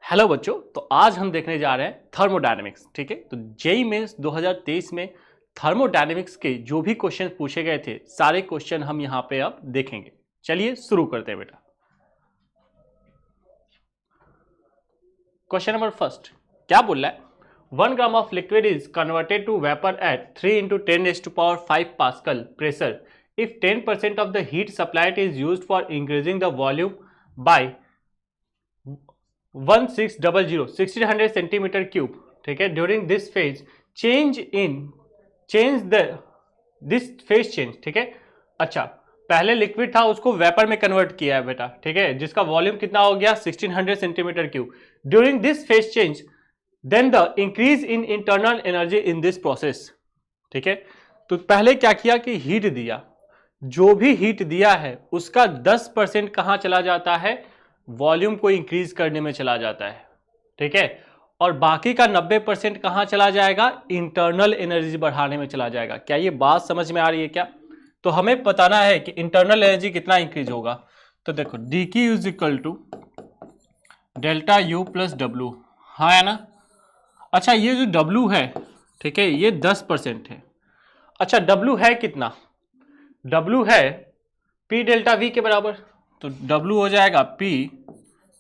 Hello बच्चों, तो आज हम देखने जा रहे हैं थर्मोडायनेमिक्स। ठीक है, तो जेईई मेंस 2023 में थर्मोडायनेमिक्स के जो भी क्वेश्चन पूछे गए थे सारे क्वेश्चन हम यहाँ पे अब देखेंगे। चलिए शुरू करते हैं बेटा। क्वेश्चन नंबर फर्स्ट क्या बोल रहा है? 1 gram of liquid is converted to vapour at 3 × 10⁵ pascal pressure if 10% of the heat supplied is used for increasing the volume by 1600 centimetre cube. ठीक है, during this phase this phase change. ठीक है, अच्छा पहले लिक्विड था उसको vapour में convert किया है बेटा। ठीक है, जिसका वॉल्यूम कितना हो गया 1600 centimetre cube. During this phase change then the increase in internal energy in this process. ठीक है, तो पहले क्या किया कि हीट दिया, जो भी हीट दिया है उसका 10% कहां चला जाता है? वॉल्यूम को इंक्रीज करने में चला जाता है। ठीक है, और बाकी का 90% कहां चला जाएगा? इंटरनल एनर्जी बढ़ाने में चला जाएगा। क्या ये बात समझ में आ रही है क्या? तो हमें बताना है कि इंटरनल एनर्जी कितना इंक्रीज होगा। तो देखो dq is equal to delta U plus W. हाँ है ना? अच्छा ये जो W है, ठीक है, ये 10% है। अच्छा W है कितना? W है P डेल्टा V के बराबर। तो W हो जाएगा P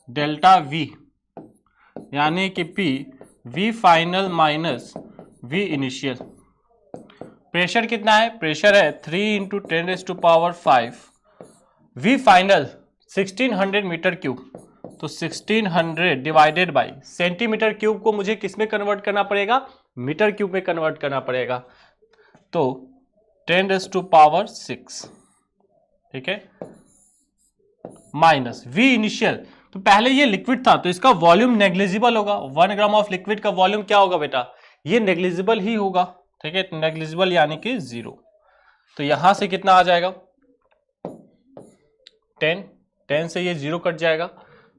डेल्टा V, यानी कि P V final minus V initial. Pressure कितना है? प्रेशर है 3 × 10⁵ V फाइनल 1600 मीटर क्यूब। तो 1600 डिवाइडेड बाई सेंटीमीटर क्यूब को मुझे किस में कन्वर्ट करना पड़ेगा? मीटर क्यूब में कन्वर्ट करना पड़ेगा। तो 10⁶। ठीक है, माइनस V इनिशियल। तो पहले ये लिक्विड था तो इसका वॉल्यूम नेग्लिजिबल होगा। 1 ग्राम ऑफ लिक्विड का वॉल्यूम क्या होगा बेटा? ये नेग्लिजिबल ही होगा। ठीक है, नेग्लिजिबल यानी कि 0। तो यहां से कितना आ जाएगा? 10 से ये 0 कट जाएगा।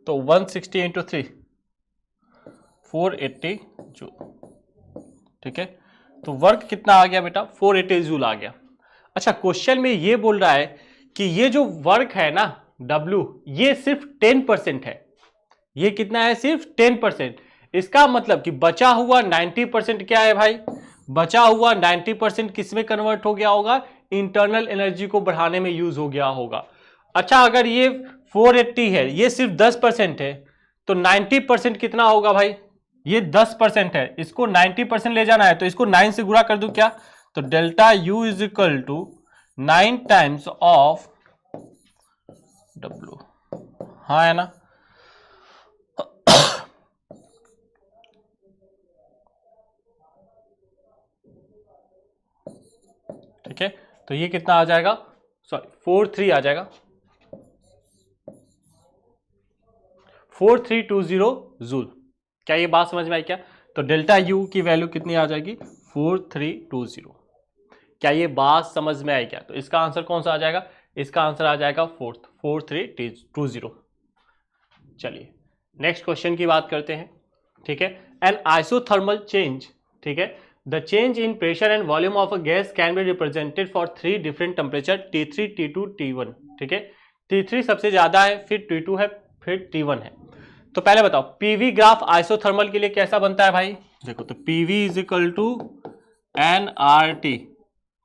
तो 160 × 3 480 जूल। ठीक है, तो वर्क कितना आ गया बेटा? 480 जूल आ गया। अच्छा क्वेश्चन में ये बोल रहा है कि ये जो वर्क है ना W, ये सिर्फ 10% है। ये कितना है? सिर्फ 10%। इसका मतलब कि बचा हुआ 90% क्या है भाई? बचा हुआ 90% किस में कन्वर्ट हो गया होगा? इंटरनल एनर्जी को बढ़ाने में यूज हो गया होगा। अच्छा अगर ये 480 है, ये सिर्फ 10% है, तो 90% कितना होगा भाई? ये 10% है, इसको 90% ले जाना है तो इसको 9 से गुणा कर दूं क्या? तो delta U is equal to 9 times of W। हाँ है ना? ठीक है, तो ये कितना आ जाएगा? सॉरी 43 आ जाएगा, 4320 जूल। क्या ये बात समझ में आई क्या? तो डेल्टा U की वैल्यू कितनी आ जाएगी? 4320। क्या ये बात समझ में आई क्या? तो इसका आंसर कौन सा आ जाएगा? इसका आंसर आ जाएगा 4320। चलिए नेक्स्ट क्वेश्चन की बात करते हैं। ठीक है, एन आइसोथर्मल चेंज। ठीक है, the change in pressure and volume of a gas can be represented for 3 different temperature T3 T2 T1। ठीक है, T3 सबसे ज्यादा है, फिर T2 है, फिर T1 है। तो पहले बताओ पीवी ग्राफ आइसोथर्मल के लिए कैसा बनता है भाई? देखो तो PV is equal to NRT।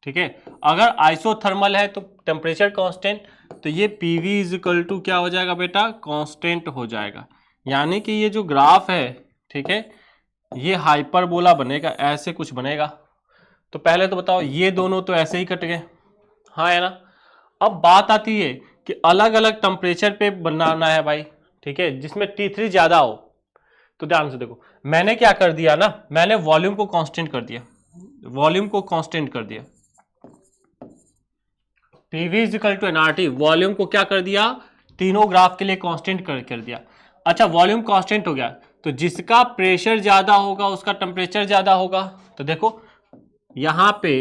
ठीक है, अगर आइसोथर्मल है तो टेम्परेचर कांस्टेंट, तो ये पीवी इज इक्वल टू क्या हो जाएगा बेटा? कांस्टेंट हो जाएगा। यानी कि ये जो ग्राफ है, ठीक है, ये हाइपरबोला बनेगा, ऐसे कुछ बनेगा। तो पहले तो बताओ ये दोनों तो ऐसे ही कट गए, हाँ है ना? अब बात आती है कि अलग अलग टेम्परेचर पे बनाना है भाई। ठीक है, जिसमें T3 ज्यादा हो। तो ध्यान से देखो, मैंने क्या कर दिया ना, मैंने वॉल्यूम को कांस्टेंट कर दिया। वॉल्यूम को कांस्टेंट कर दिया। PV is equal to NRT, volume को क्या कर दिया? तीनों ग्राफ के लिए कांस्टेंट कर दिया। अच्छा वॉल्यूम कांस्टेंट हो गया, तो जिसका प्रेशर ज्यादा होगा उसका टेम्परेचर ज्यादा होगा। तो देखो यहां पे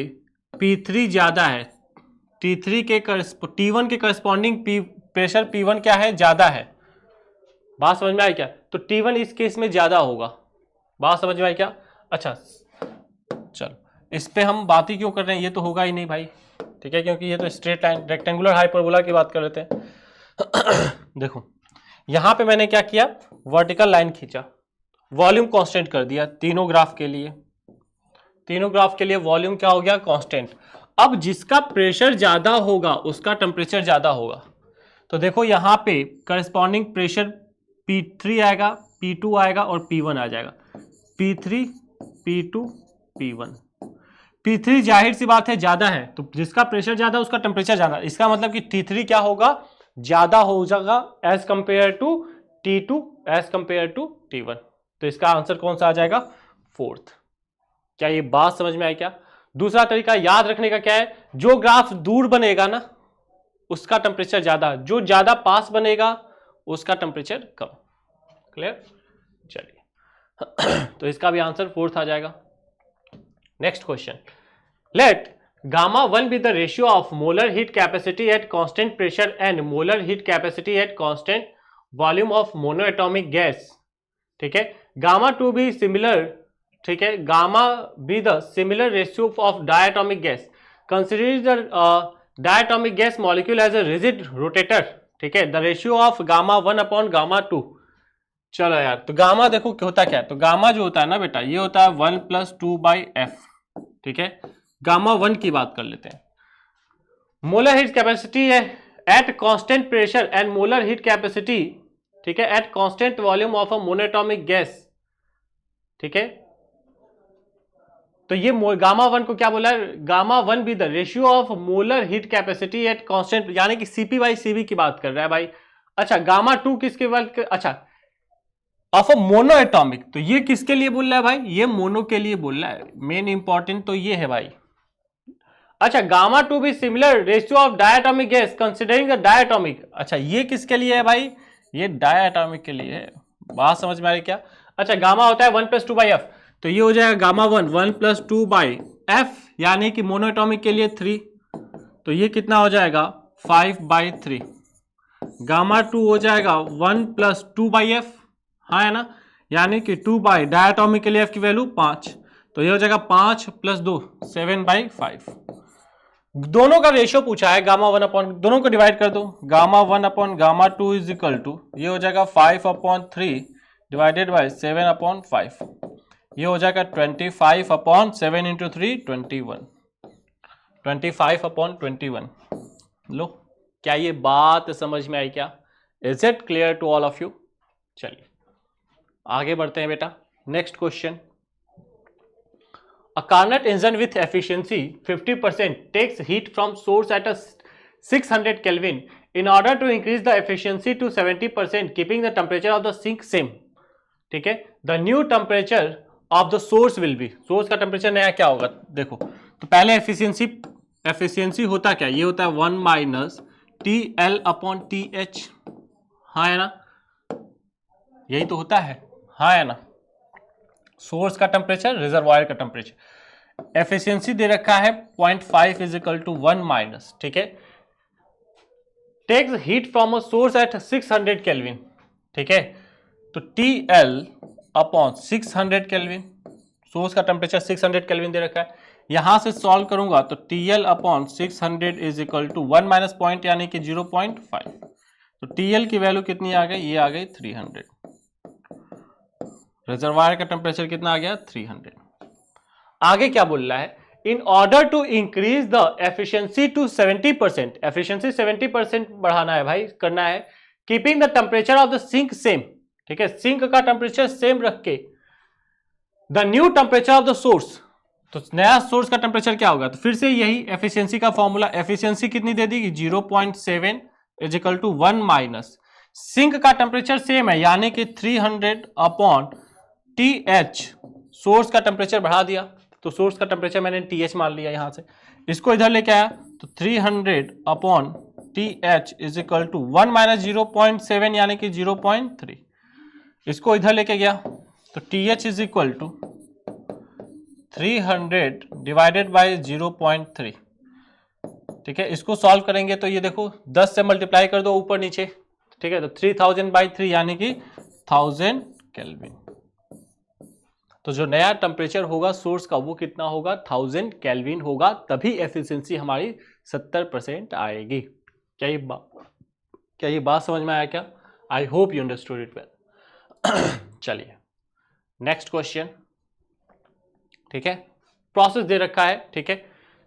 P3 ज्यादा है, T1 के करस्पॉन्डिंग प्रेशर P1 क्या है? ज्यादा है। बात समझ में आई क्या? तो T1 इस केस में ज्यादा होगा। बात समझ में आई क्या? अच्छा चलो इस पे हम बात ही क्यों कर रहे हैं, ये तो होगा ही नहीं भाई। ठीक है, क्योंकि ये तो स्ट्रेट लाइन रेक्टेंगुलर हाइपरबोला की बात कर रहे थे। देखो यहां पे मैंने क्या किया, वर्टिकल लाइन खींचा, वॉल्यूम कांस्टेंट कर दिया तीनों ग्राफ के लिए, तीनों ग्राफ के लिए वॉल्यूम क्या हो गया, कांस्टेंट। अब जिसका प्रेशर ज्यादा होगा उसका टेम्परेचर ज्यादा होगा, तो देखो यहां पे करस्पॉन्डिंग प्रेशर P3 आएगा, P2 आएगा और P1 आ जाएगा, P3 P2 P1। P3 जाहिर सी बात है ज्यादा है, तो जिसका प्रेशर ज्यादा उसका टेम्परेचर ज्यादा, इसका मतलब कि T3 क्या होगा, ज्यादा हो जाएगा as compare to T2 as compare to T1। तो इसका आंसर कौन सा आ जाएगा, फोर्थ। क्या ये बात समझ में आई क्या? दूसरा तरीका याद रखने का क्या है, जो ग्राफ दूर बनेगा ना उसका टेम्परेचर ज्यादा, जो ज्यादा पास बनेगा उसका टेम्परेचर कम। क्लियर? चलिए तो इसका भी आंसर फोर्थ आ जाएगा। Next question, let gamma 1 be the ratio of molar heat capacity at constant pressure and molar heat capacity at constant volume of monoatomic gas। ठीक है, gamma 2 be similar, ठीक है, gamma be the similar ratio of diatomic gas। consider the diatomic gas molecule as a rigid rotator। ठीक है, the ratio of gamma 1 upon gamma 2। चलो यार, तो gamma देखो होता क्या है, तो गामा जो होता है ना बेटा, ये होता है 1 + 2/f। ठीक है, गामा 1 की बात कर लेते हैं। मोलर हीट कैपेसिटी है at constant pressure and molar heat capacity, ठीक है, at constant volume of a monoatomic gas. ठीक है, तो ये गामा 1 को क्या बोला है, गामा 1 भी the ratio of molar heat capacity at constant, यानी कि CP/CV की बात कर रहा है भाई। अच्छा, गामा 2 किसके बात, अच्छा ऑफ अ मोनो एटॉमिक, तो ये किसके लिए बोल रहा है भाई, ये मोनो के लिए बोल रहा है। मेन इंपॉर्टेंट तो ये है भाई। अच्छा, गामा 2 भी similar ratio of diatomic gas considering the diatomic. अच्छा, ये किसके लिए है भाई, ये डायटोमिक के लिए है। बात समझ में आ रही क्या? अच्छा, गामा होता है 1 + 2/f, तो ये हो जाएगा गामा 1 + 2/f, यानी कि मोनोएटॉमिक के लिए 3, तो ये कितना हो जाएगा 5/3। गामा 2 हो जाएगा 1 + 2/f, हाँ है ना, यानी कि 2 डायटोमिक के लिए f की वैल्यू 5, तो ये हो जाएगा 5 + 2 7/5। दोनों का रेशियो पूछा है, गामा 1 अपॉन, दोनों को डिवाइड कर दो, gamma 1 upon gamma 2 is equal to, ये हो जाएगा 5/3 डिवाइडेड बाय 7/5, ये हो जाएगा 25/7 इंटू 3 21, 25/21। लो, क्या ये बात समझ में आई क्या? Is it clear to all of you? चलिए आगे बढ़ते हैं बेटा। Next question, a Carnot engine with efficiency 50% takes heat from source at a 600 Kelvin in order to increase the efficiency to 70%, keeping the temperature of the sink same। ठीक है, the new temperature of the source will be, source का temperature नया क्या होगा, देखो तो पहले efficiency होता क्या, ये होता है 1 - TL/TH, हाँ है ना, यही तो होता है, हाँ है ना, सोर्स का टेम्परेचर रिजर्वायर का टेम्परेचर। एफिशिएंसी दे रखा है 0.5 = 1 - ठीक है, takes heat from a source at 600 kelvin. ठीक है, तो TL/600 केल्विन, सोर्स का टेम्परेचर 600 केल्विन दे रखा है। यहां से सॉल्व करूंगा तो TL/600 is equal to 1 - point यानी कि 0.5, तो TL की वैल्यू कितनी आ गई, ये आ गई 300। रिजर्वायर का टेम्परेचर कितना आ गया 300। आगे क्या बोल रहा है, in order to increase the efficiency to 70%, efficiency 70% बढ़ाना है भाई, करना है, keeping the temperature of the sink same. ठीक है, सिंक का टेम्परेचर सेम रख के, the new temperature of the source, तो नया सोर्स का टेम्परेचर क्या होगा, तो फिर से यही एफिशिएंसी का फॉर्मूला, एफिशिएंसी कितनी दे दी 0.7 इज इक्वल टू 1 - सिंक का टेम्परेचर सेम है यानी कि 300/TH, सोर्स का टेम्परेचर बढ़ा दिया, तो सोर्स का टेम्परेचर मैंने TH मान लिया यहां से, इसको इधर लेके आया तो 300/TH इज इक्वल टू 1 - 0.7 यानी कि 0.3, इसको इधर लेके गया तो TH is equal to 300 divided by 0.3। ठीक है, इसको सॉल्व करेंगे तो ये देखो 10 से मल्टीप्लाई कर दो ऊपर नीचे। ठीक है, तो 3000/3 यानी कि 1000 केल्विन। तो जो नया टेम्परेचर होगा सोर्स का वो कितना होगा 1000 केल्विन होगा, तभी एफिशिएंसी हमारी 70% आएगी। क्या ये बात समझ में आया क्या? I hope you understood it well. चलिए नेक्स्ट क्वेश्चन, ठीक है, प्रोसेस दे रखा है, ठीक है,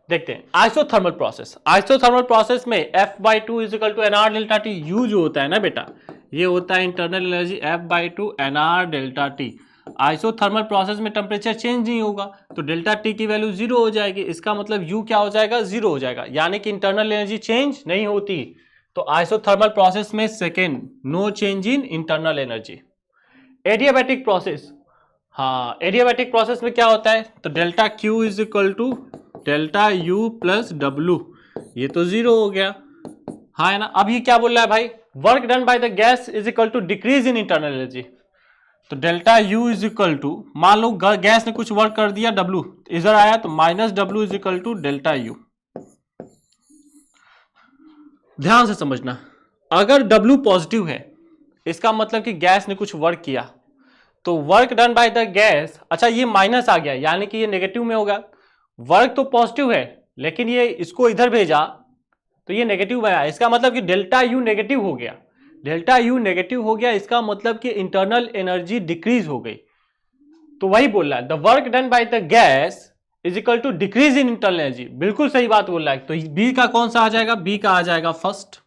देखते हैं आइसोथर्मल प्रोसेस। आइसोथर्मल प्रोसेस में F/2 is equal to NR delta T, U जो होता है ना बेटा, ये होता है internal energy F/2 NR delta T. Isothermal process में टेम्परेचर चेंज नहीं होगा तो डेल्टा टी की वैल्यू जीरो हो जाएगी, इसका मतलब यू क्या हो जाएगा, जीरो हो जाएगा, यानी कि इंटरनल एनर्जी चेंज नहीं होती। तो आइसोथर्मल प्रोसेस में second, no change in internal energy. Adiabatic process, हाँ एडियाबैटिक प्रोसेस में क्या होता है, तो delta Q is equal to delta U plus W, ये तो जीरो हो गया, हाँ है ना। अब ये क्या बोल रहा है भाई, work done by the gas is equal to decrease in internal energy, तो delta U is equal to, मान लो गैस ने कुछ वर्क कर दिया डब्ल्यू, इधर आया तो minus W is equal to delta U. ध्यान से समझना, अगर डब्ल्यू पॉजिटिव है इसका मतलब कि गैस ने कुछ वर्क किया, तो work done by the gas, अच्छा ये माइनस आ गया यानी कि ये नेगेटिव में होगा, वर्क तो पॉजिटिव है लेकिन ये इसको इधर भेजा तो ये नेगेटिव में आया, इसका मतलब कि डेल्टा यू नेगेटिव हो गया, डेल्टा यू नेगेटिव हो गया, इसका मतलब कि इंटरनल एनर्जी डिक्रीज हो गई। तो वही बोल रहा है, the work done by the gas is equal to decrease in internal energy, बिल्कुल सही बात बोल रहा है। तो बी का कौन सा आ जाएगा, बी का आ जाएगा first.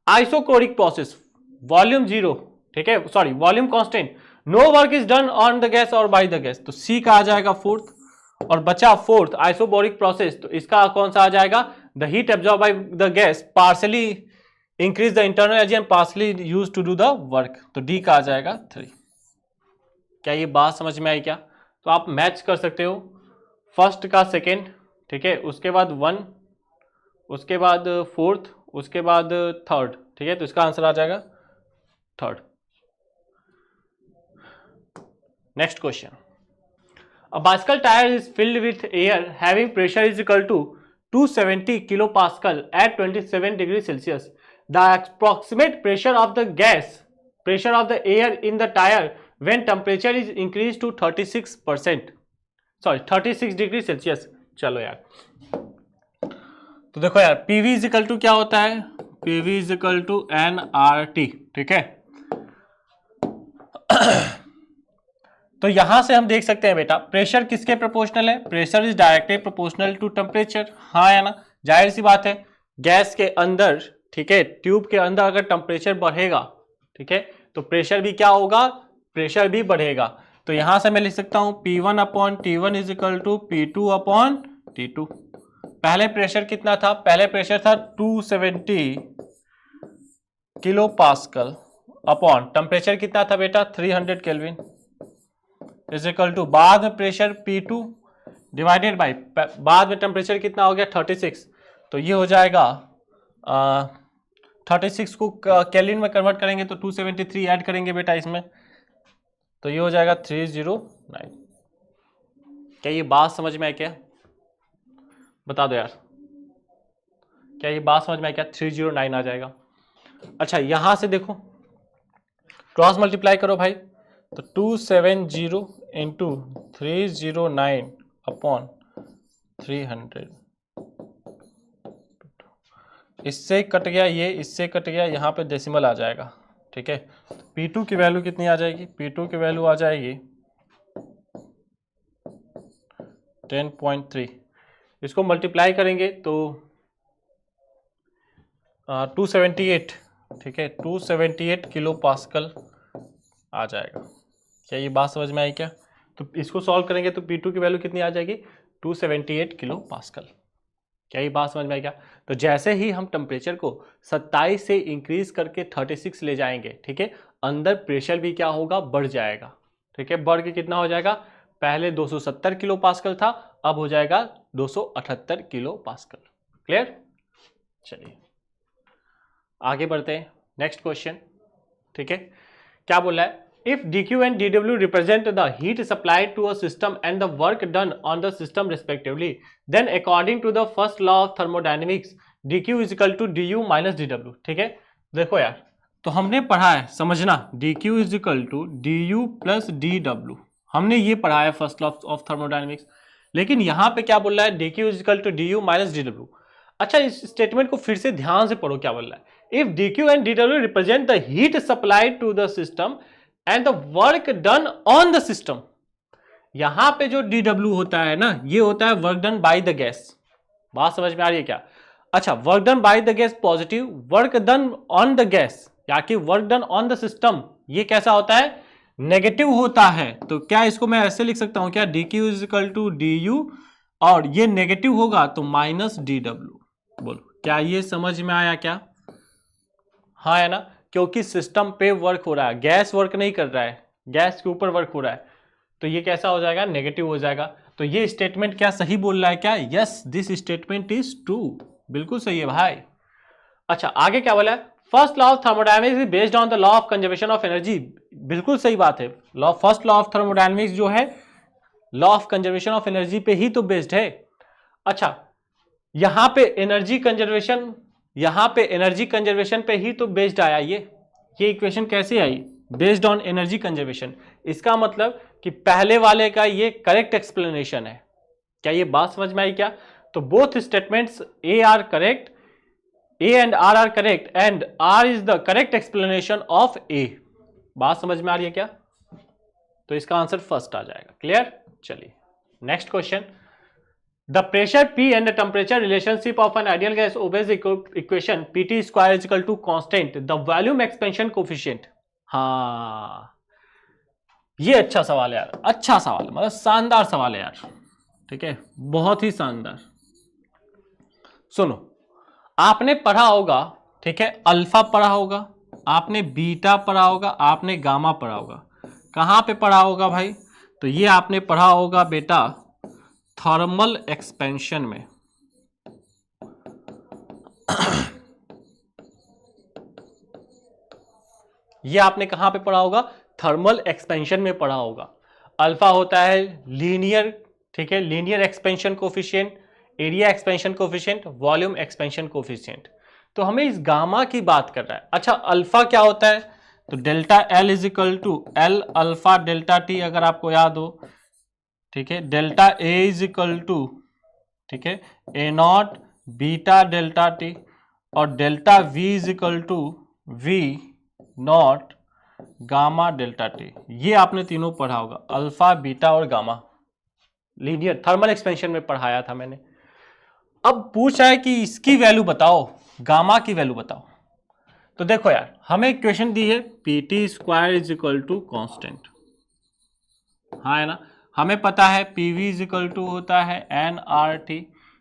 Isochoric process, volume zero, ठीक है, sorry volume constant, no work is done on the gas और बाय द गैस, तो सी का आ जाएगा फोर्थ। और बचा फोर्थ आइसोबोरिक प्रोसेस, तो इसका कौन सा आ जाएगा, the heat absorb by the gas partially increase the internal energy and partially use to do the work, तो डी का आ जाएगा 3। क्या ये बात समझ में आई क्या? तो आप मैच कर सकते हो फर्स्ट का सेकेंड, ठीक है, उसके बाद 1, उसके बाद फोर्थ, उसके बाद थर्ड, ठीक है, तो इसका आंसर आ जाएगा third. Next question, a bicycle tire is filled with air having pressure is equal to 270 kilopascal at 27 degrees Celsius. The approximate pressure of the gas, pressure of the air in the tire when temperature is increased to 36%, sorry 36 degree Celsius. चलो यार, तो देखो यार PV is equal to क्या होता है, PV is equal to nRT, ठीक है। तो यहां से हम देख सकते हैं बेटा प्रेशर किसके प्रोपोर्शनल है, pressure is directly proportional to temperature, हाँ है ना, जाहिर सी बात है गैस के अंदर, ठीक है, ट्यूब के अंदर अगर टेम्परेचर बढ़ेगा, ठीक है, तो प्रेशर भी क्या होगा, प्रेशर भी बढ़ेगा। तो यहां से मैं लिख सकता हूं P1 upon T1 is equal to P2 upon T2। पहले प्रेशर कितना था, पहले प्रेशर था 270 किलो पास्कल अपॉन टेम्परेचर कितना था बेटा 300 केल्विन इज इक्वल टू, बाद में प्रेशर P2 डिवाइडेड बाई, बाद में टेम्परेचर कितना हो गया 36, तो ये हो जाएगा 36 को केल्विन में कन्वर्ट करेंगे तो 273 ऐड करेंगे बेटा इसमें, तो ये हो जाएगा 309। क्या ये बात समझ में आई क्या, बता दो यार, क्या ये बात समझ में आई क्या, 309 आ जाएगा। अच्छा यहां से देखो क्रॉस मल्टीप्लाई करो भाई, तो 270 इंटू 309 अपॉन 300, इससे कट गया ये, इससे कट गया, यहाँ पे डेसिमल आ जाएगा, ठीक है। P2 की वैल्यू कितनी आ जाएगी, P2 की वैल्यू आ जाएगी 10.3, इसको मल्टीप्लाई करेंगे तो 278, ठीक है, 278 किलो पास्कल आ जाएगा। क्या ये बात समझ में आई क्या? तो इसको सॉल्व करेंगे तो P2 की वैल्यू कितनी आ जाएगी 278 किलो पास्कल। क्या ये बात समझ में आई क्या? तो जैसे ही हम टेम्परेचर को 27 से इंक्रीज करके 36 ले जाएंगे, ठीक है, अंदर प्रेशर भी क्या होगा, बढ़ जाएगा, ठीक है, बढ़ के कितना हो जाएगा, पहले 270 किलो पास्कल था, अब हो जाएगा 278 किलो पास्कल। क्लियर? चलिए आगे बढ़ते हैं, नेक्स्ट क्वेश्चन, ठीक है, क्या बोला है, if dq and dw represent the heat supplied to a system and the work done on the system respectively, then according to the first law of thermodynamics dq is equal to du minus dw, ठीक है। देखो यार, तो हमने पढ़ा है, समझना, dq is equal to du plus dw, हमने ये पढ़ा है फर्स्ट लॉ ऑफ थर्मोडायनेमिक्स, लेकिन यहाँ पे क्या बोल रहा है, dq is equal to du minus dw। अच्छा इस स्टेटमेंट को फिर से ध्यान से पढ़ो, क्या बोल रहा है, if dq and dw represent the heat supplied to the system and the work done on the system. यहां पे जो dw होता है ना, ये होता है work done by the gas. बात समझ में आ रही है क्या? अच्छा, work done by the gas positive, work done on the gas या कि work done on the system, ये कैसा होता है? नेगेटिव होता है। तो क्या इसको मैं ऐसे लिख सकता हूं क्या, dq is equal to du, और ये नेगेटिव होगा तो माइनस dw। बोलो क्या ये समझ में आया क्या? हाँ है ना, क्योंकि सिस्टम पे वर्क हो रहा है, गैस वर्क नहीं कर रहा है, गैस के ऊपर वर्क हो रहा है, तो ये कैसा हो जाएगा? नेगेटिव हो जाएगा। तो ये स्टेटमेंट क्या सही बोल रहा है क्या? Yes, this statement is true, बिल्कुल सही है भाई। अच्छा, आगे क्या बोला है? First law of thermodynamics is based on the law of conservation of energy. बिल्कुल सही बात है, फर्स्ट लॉ ऑफ थर्मोडायनेमिक्स जो है law of conservation of energy पे ही तो बेस्ड है। अच्छा, यहां पे एनर्जी कंजर्वेशन पे ही तो बेस्ड आया ये इक्वेशन कैसे आई? Based on energy conservation. इसका मतलब कि पहले वाले का ये करेक्ट एक्सप्लेनेशन है। क्या ये बात समझ में आई क्या? तो both statements are correct, A and R are correct, and R is the correct explanation of A. बात समझ में आ रही है क्या? तो इसका आंसर फर्स्ट आ जाएगा। क्लियर? चलिए next question. The pressure P and the temperature relationship of an ideal gas obeys the equation Pt square is equal to constant the volume expansion coefficient। हाँ, ये अच्छा सवाल है यार, अच्छा सवाल, मतलब शानदार सवाल है यार। ठीक है, बहुत ही शानदार। सुनो, आपने पढ़ा होगा, ठीक है, अल्फा पढ़ा होगा, आपने बीटा पढ़ा होगा, आपने गामा पढ़ा होगा। कहाँ पे पढ़ा होगा भाई? तो ये आपने पढ़ा होगा बेटा थर्मल एक्सपेंशन में। ये आपने कहां पे पढ़ा होगा? थर्मल एक्सपेंशन में पढ़ा होगा। अल्फा होता है लीनियर, ठीक है, linear expansion coefficient, area expansion coefficient, volume expansion coefficient. तो हमें इस गामा की बात कर रहा है। अच्छा, अल्फा क्या होता है? तो delta L is equal to L alpha delta T, अगर आपको याद हो, ठीक है। Delta A is equal to, ठीक है, A naught beta delta T, और delta V is equal to V naught gamma delta T. ये आपने तीनों पढ़ा होगा, अल्फा बीटा और गामा, लीनियर थर्मल एक्सपेंशन में पढ़ाया था मैंने। अब पूछा है कि इसकी वैल्यू बताओ, गामा की वैल्यू बताओ। तो देखो यार, हमें इक्वेशन दी है P T square is equal to constant, हाँ है ना। हमें पता है P V is equal to होता है एन आर टी।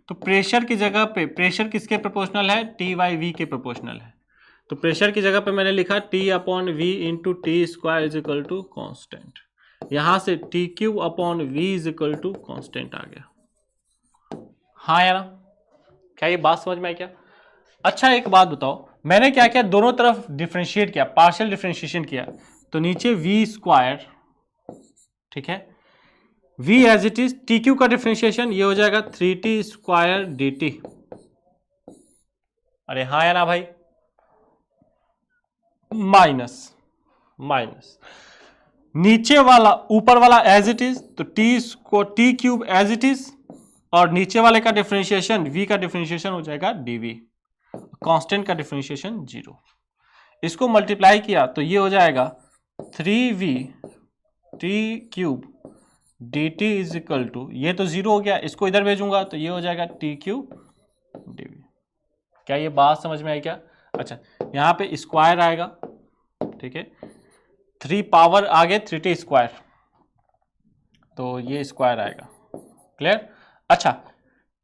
तो प्रेशर की जगह पे, प्रेशर किसके प्रोपोर्शनल है? टी बाई वी के प्रोपोर्शनल है। तो प्रेशर की जगह पे मैंने लिखा T upon V into T square is equal to constant. यहां से T cube upon V is equal to constant आ गया। हाँ या ना? क्या ये बात समझ में आई क्या? अच्छा, एक बात बताओ, मैंने क्या किया, दोनों तरफ डिफ्रेंशिएट किया, पार्शियल डिफ्रेंशिएशन किया। तो नीचे वी स्क्वायर, ठीक है, v as it is, T cube का डिफ्रेंशिएशन ये हो जाएगा 3t स्क्वायर डी टी। अरे हाँ या ना भाई? माइनस माइनस नीचे वाला ऊपर वाला एज इट इज, तो T cube as it is, और नीचे वाले का डिफ्रेंशिएशन v का डिफ्रेंशिएशन हो जाएगा dv, कांस्टेंट का डिफ्रेंशिएशन 0। इसको मल्टीप्लाई किया तो ये हो जाएगा 3v T cube d T is equal to, ये तो 0 हो गया, इसको इधर भेजूंगा तो ये हो जाएगा टी क्यूब dv। क्या ये बात समझ में आई क्या? अच्छा, यहाँ पे स्क्वायर आएगा, ठीक है, 3 पावर आगे 3t स्क्वायर, तो ये स्क्वायर आएगा। क्लियर? अच्छा,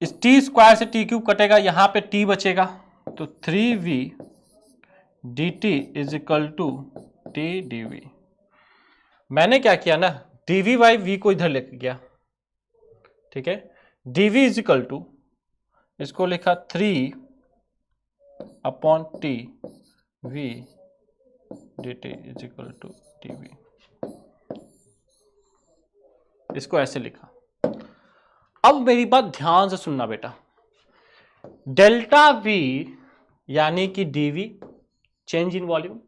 इस t स्क्वायर से टी क्यूब कटेगा, यहाँ पे t बचेगा, तो 3v d T is equal to T d V. मैंने क्या किया ना, dv बाई वी को इधर लेके गया, ठीक है, dv इज इक्वल टू, इसको लिखा 3 upon T V d T is equal to T V, इसको ऐसे लिखा। अब मेरी बात ध्यान से सुनना बेटा, डेल्टा वी यानी कि dv change in volume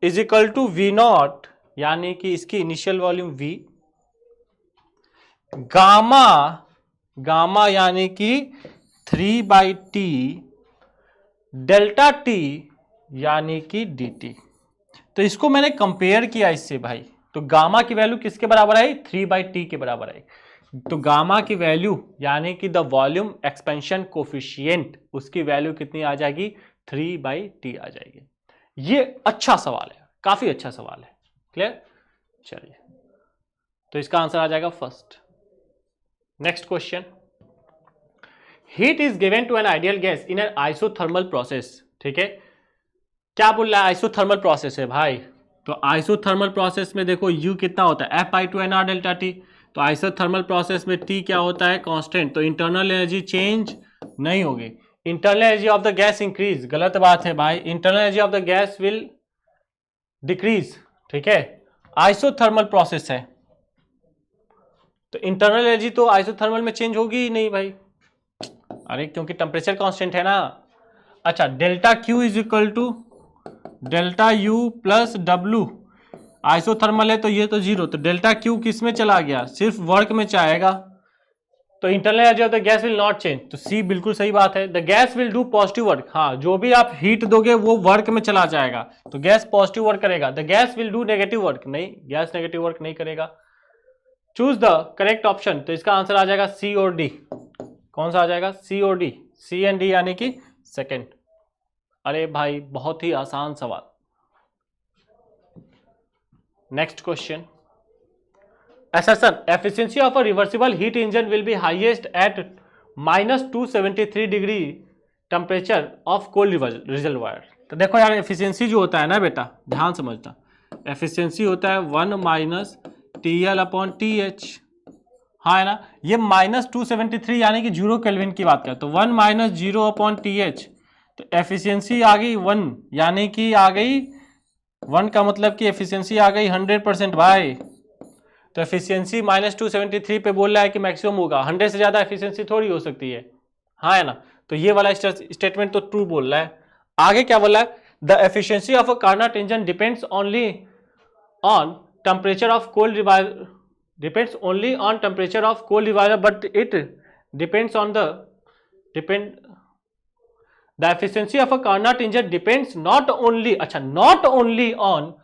is equal to V naught यानी कि इसकी initial volume v, gamma gamma यानी कि 3 बाई टी, डेल्टा टी यानी कि dt। तो इसको मैंने कंपेयर किया इससे भाई, तो गामा की वैल्यू किसके बराबर आई, 3/t के बराबर आई। तो गामा की वैल्यू यानी कि द वॉल्यूम एक्सपेंशन कोफिशिएंट, उसकी वैल्यू कितनी आ जाएगी, 3/t आ जाएगी। ये अच्छा सवाल है, काफी अच्छा सवाल है, क्लियर। चलिए, तो इसका आंसर आ जाएगा first. Next question, heat is given to an ideal gas in an isothermal process. ठीक है, क्या बोल रहा है, आइसोथर्मल प्रोसेस है भाई। तो आइसोथर्मल प्रोसेस में देखो U कितना होता है, F/2 डेल्टा टी। तो आइसोथर्मल प्रोसेस में T क्या होता है, कांस्टेंट। तो इंटरनल एनर्जी चेंज नहीं होगी। Internal energy of the gas increase, गलत बात है भाई, internal energy of the gas will decrease. ठीक है, आइसोथर्मल प्रोसेस है तो इंटरनल एनर्जी तो आइसोथर्मल में चेंज होगी ही नहीं भाई, अरे क्योंकि टेम्परेचर कांस्टेंट है ना। अच्छा, delta Q is equal to delta U plus W। Isothermal है तो ये तो जीरो, तो डेल्टा Q किस में चला गया, सिर्फ वर्क में जाएगा। तो internal energy of the gas will not change, तो सी बिल्कुल सही बात है। The gas will do positive work, हाँ जो भी आप हीट दोगे वो वर्क में चला जाएगा, तो गैस पॉजिटिव वर्क करेगा। The gas will do negative work, नहीं गैस नेगेटिव वर्क नहीं करेगा। चूज द करेक्ट ऑप्शन, तो इसका आंसर आ जाएगा सी और डी। कौन सा आ जाएगा, सी और डी, सी एंड डी यानी कि सेकेंड। अरे भाई बहुत ही आसान सवाल। Next question, assertion efficiency of a reversible heat engine will be highest at -273 degree temperature of cold reservoir. तो देखो यार, एफिशिएंसी जो होता है ना बेटा, ध्यान समझना, एफिशिएंसी होता है 1 - TL/TH, हाँ है ना। ये -273 यानी कि 0 केल्विन की बात करें, तो 1 - 0/TH, तो एफिशिएंसी आ गई 1, यानी कि आ गई 1 का मतलब कि एफिशिएंसी आ गई 100% भाई। तो एफिशिएंसी -273 पे बोल रहा है कि मैक्सिमम होगा, 100 से ज्यादा एफिशिएंसी थोड़ी हो सकती है, हाँ है ना। तो ये वाला स्टेटमेंट तो ट्रू बोल रहा है। आगे क्या बोल रहा है, the efficiency of a Carnot engine depends only on temperature of cold reviver, depends only on temperature of cold reviver, but it depends on the efficiency of a Carnot engine depends not only, अच्छा not only on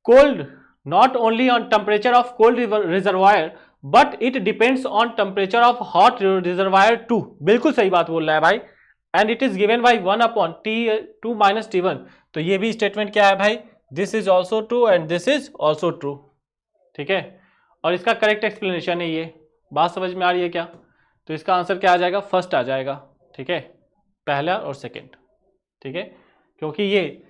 cold, not only on temperature of cold reservoir but it depends on temperature of hot reservoir too। बिल्कुल सही बात बोल रहा है भाई। and it is given by 1/T2 - T1। तो ये भी स्टेटमेंट क्या है भाई, this is also true and this is also true। ठीक है, और इसका करेक्ट एक्सप्लेनेशन है ये, बात समझ में आ रही है क्या। तो इसका आंसर क्या आ जाएगा, फर्स्ट आ जाएगा। ठीक है, पहला और सेकेंड। ठीक है, क्योंकि ये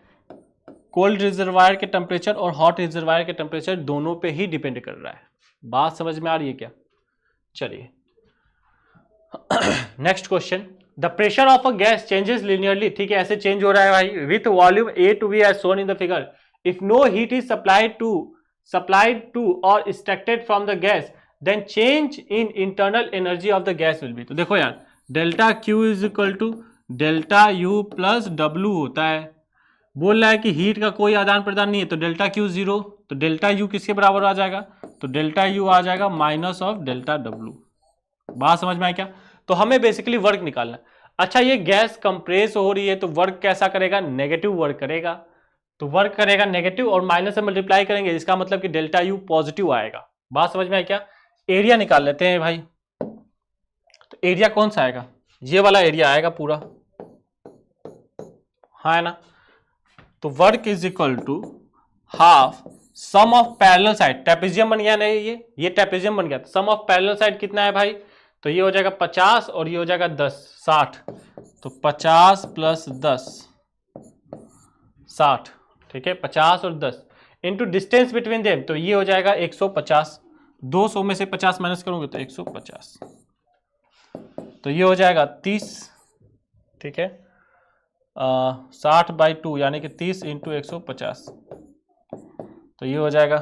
कोल्ड रिजर्वायर के टेम्परेचर और हॉट रिजर्वायर के टेम्परेचर दोनों पे ही डिपेंड कर रहा है। बात समझ में आ रही है क्या। चलिए next question, the pressure of a gas changes linearly. ठीक है, ऐसे चेंज हो रहा है भाई, with volume A to B as shown in the figure. If no heat is supplied to और extracted from the gas, then change in internal energy of the gas will be. तो देखो यार, delta Q is equal to delta U plus W होता है। बोल रहा है कि हीट का कोई आदान प्रदान नहीं है, तो डेल्टा Q 0, तो डेल्टा U किसके बराबर आ जाएगा, तो डेल्टा U आ जाएगा माइनस ऑफ डेल्टा W। बात समझ में आया क्या। तो हमें बेसिकली वर्क निकालना है। अच्छा, ये गैस कंप्रेस हो रही है तो वर्क कैसा करेगा, नेगेटिव वर्क करेगा। तो वर्क करेगा नेगेटिव और माइनस से मल्टीप्लाई करेंगे, इसका मतलब कि डेल्टा U पॉजिटिव आएगा। बात समझ में आया क्या। एरिया निकाल लेते हैं भाई, तो एरिया कौन सा आएगा, ये वाला एरिया आएगा पूरा, हाँ है ना। तो work is equal to half sum of parallel side, trapezium बन गया नहीं, ये ट्रेपेजियम बन गया, तो सम ऑफ पैरेलल साइड कितना है भाई, तो ये हो जाएगा 50 और ये हो जाएगा 10, 60। तो 50 प्लस 10 60। ठीक है, 50 और 10 इंटू डिस्टेंस बिटवीन देम, तो ये हो जाएगा 150। 200 में से 50 माइनस करोगे तो 150, तो ये हो जाएगा 30। ठीक है, 60/2 यानी कि 30 इंटू 150, तो ये हो जाएगा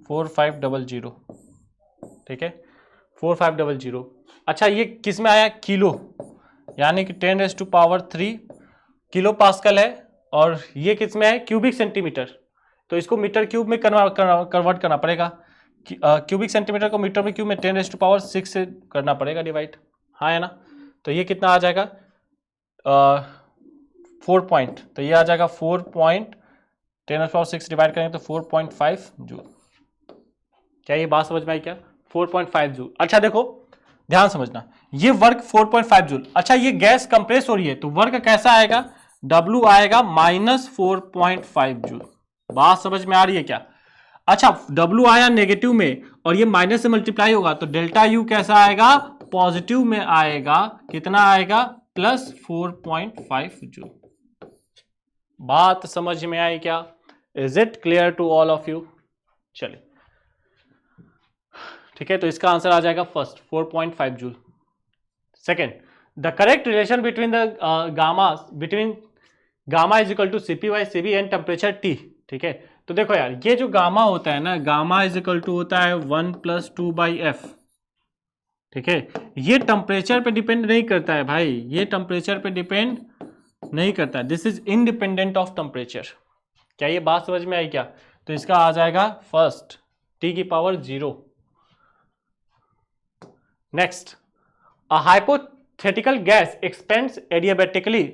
4500। ठीक है, 4500। अच्छा, ये किस में आया, किलो, यानी कि 10⁻³ किलो पास्कल है, और ये किस में है, क्यूबिक सेंटीमीटर। तो इसको मीटर क्यूब में कन्वर्ट करना पड़ेगा। क्यूबिक सेंटीमीटर को मीटर में क्यूब में 10⁻6 से करना पड़ेगा डिवाइड, हाँ है ना। तो ये कितना आ जाएगा, 4 पॉइंट, तो ये आ जाएगा 4.10⁶ डिवाइड करेंगे तो 4.5 जूल। क्या ये बात समझ में आई क्या? 4.5 जूल। अच्छा देखो ध्यान समझना, ये वर्क 4.5 जूल। अच्छा ये गैस कंप्रेस हो रही है तो वर्क कैसा आएगा? W आएगा -4.5 जूल। बात समझ में आ रही है क्या? अच्छा W आया नेगेटिव में और ये माइनस से मल्टीप्लाई होगा तो डेल्टा U कैसा आएगा? पॉजिटिव में आएगा। कितना आएगा? +4.5 जूल। बात समझ में आई क्या? Is it clear to all of you? चलिए ठीक है, तो इसका आंसर आ जाएगा first 4.5 joule. Second, the correct relation between the gamma is equal to CP/CV and temperature T। ठीक है, तो देखो यार ये जो गामा होता है ना, गामा इज इक्वल टू होता है 1 + 2/F। ठीक है, ये टेम्परेचर पे डिपेंड नहीं करता है भाई, ये टेम्परेचर पे डिपेंड नहीं करता है। This is independent of temperature. क्या ये बात समझ में आई क्या? तो इसका आ जाएगा first T⁻⁴। Next, a hypothetical gas expands adiabatically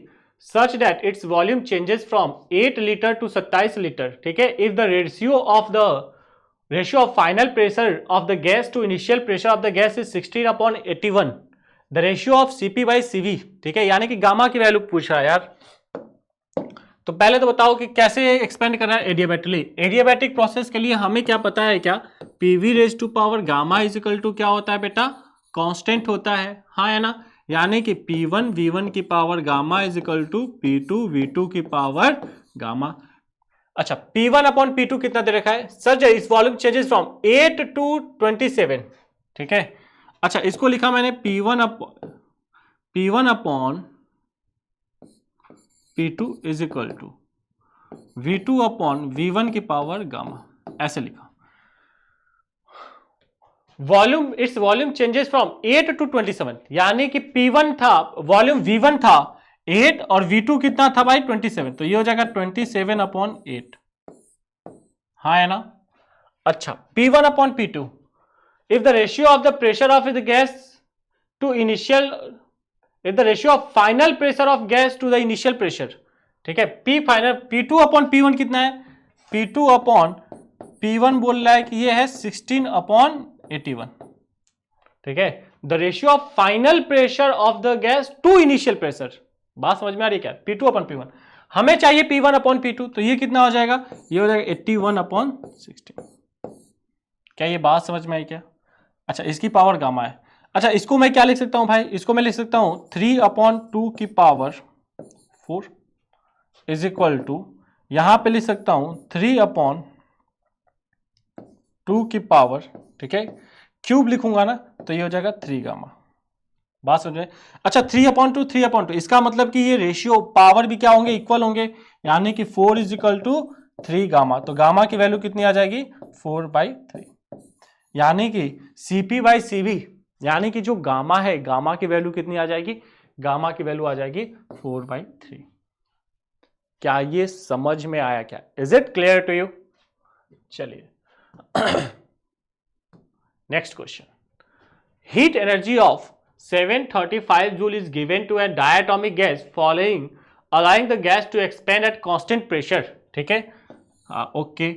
such that its volume changes from 8 liter to 27 liter। ठीक है, if the ratio of final pressure of the gas to initial pressure of the gas is 16/81, the ratio of CP/CV। ठीक है, यानी कि gamma की value पूछ रहा है यार। तो पहले तो बताओ कि कैसे एक्सपेंड करना है एडियाबैटिकली। एडियाबैटिक प्रोसेस के लिए हमें क्या पता है क्या? PV⁻⁴ इज इक्वल टू क्या होता है बेटा? कांस्टेंट होता है, हाँ है ना। यानी कि P1 V1 की power gamma is equal to P2 V2 की पावर गामा। अच्छा P1/P2 कितना दे रखा है? सर इस वॉल्यूम चेंजेस फ्रॉम 8 to 27। ठीक है, अच्छा इसको लिखा मैंने P1/P2 is equal to V2/V1 की पावर गामा, ऐसे लिखा। Its volume changes from 8 to 27, यानी कि P1 था, वॉल्यूम V1 था 8 और V2 कितना था भाई? 27, तो ये हो जाएगा 27/8। हाँ है ना। अच्छा P1/P2, if the ratio of the pressure of the gas to initial, if the ratio of final pressure of gas to the initial pressure. ठीक है, P2/P1 कितना है? P2/P1 बोल रहा है कि ये है 16/81। ठीक है, the ratio of final pressure of the gas to initial pressure. बात समझ में आ रही है क्या? P2/P1, हमें चाहिए P1/P2, तो ये कितना हो जाएगा? ये हो जाएगा 81/16। क्या ये बात समझ में आई क्या? अच्छा इसकी पावर गामा है। अच्छा इसको मैं क्या लिख सकता हूं भाई? इसको मैं लिख सकता हूं 3/2 की पावर 4 इज इक्वल टू, यहां पे लिख सकता हूं 3/2 की पावर, ठीक है, क्यूब लिखूंगा ना तो ये हो जाएगा 3 गामा। बात समझ में? अच्छा 3/2 इसका मतलब कि ये रेशियो पावर भी क्या होंगे? इक्वल होंगे, यानी कि 4 इज इक्वल टू 3 गामा। तो गामा की वैल्यू कितनी आ जाएगी? 4/3, यानी कि CP/CV, यानी कि जो गामा है, गामा की वैल्यू कितनी आ जाएगी? गामा की वैल्यू आ जाएगी 4/3। क्या ये समझ में आया क्या? Is it clear to you? चलिए next question, heat energy of 735 joule is given to a diatomic gas following allowing the gas to expand at constant pressure। ठीक है, okay,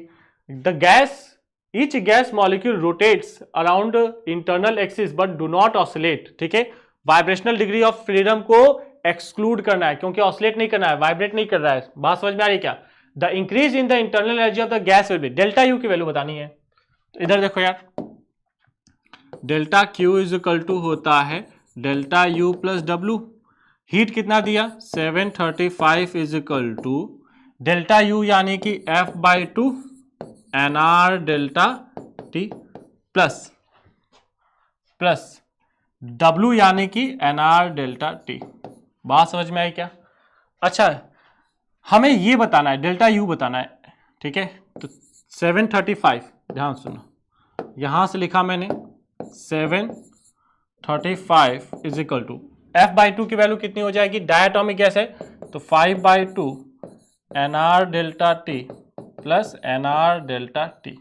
the gas, each gas molecule rotates around internal axis but do not oscillate। ठीक है, vibrational degree of freedom को exclude करना है, क्योंकि oscillate नहीं करना है, वाइब्रेट नहीं कर रहा है। बात समझ में आ रही है क्या? The increase in the internal energy of the gas will be, delta U की वैल्यू बतानी है। तो इधर देखो यार, delta Q is equal to होता है delta U plus W. Heat कितना दिया? 735 is equal to delta U यानी कि F/2 NR delta T plus W यानी कि NR डेल्टा T। बात समझ में आई क्या? अच्छा हमें ये बताना है, डेल्टा यू बताना है। ठीक है, तो 735, ध्यान सुनो, यहां से लिखा मैंने 735 इज इक्वल टू F/2 की वैल्यू कितनी हो जाएगी? डायटोमिक गैस है तो 5/2 NR delta T plus NR delta T।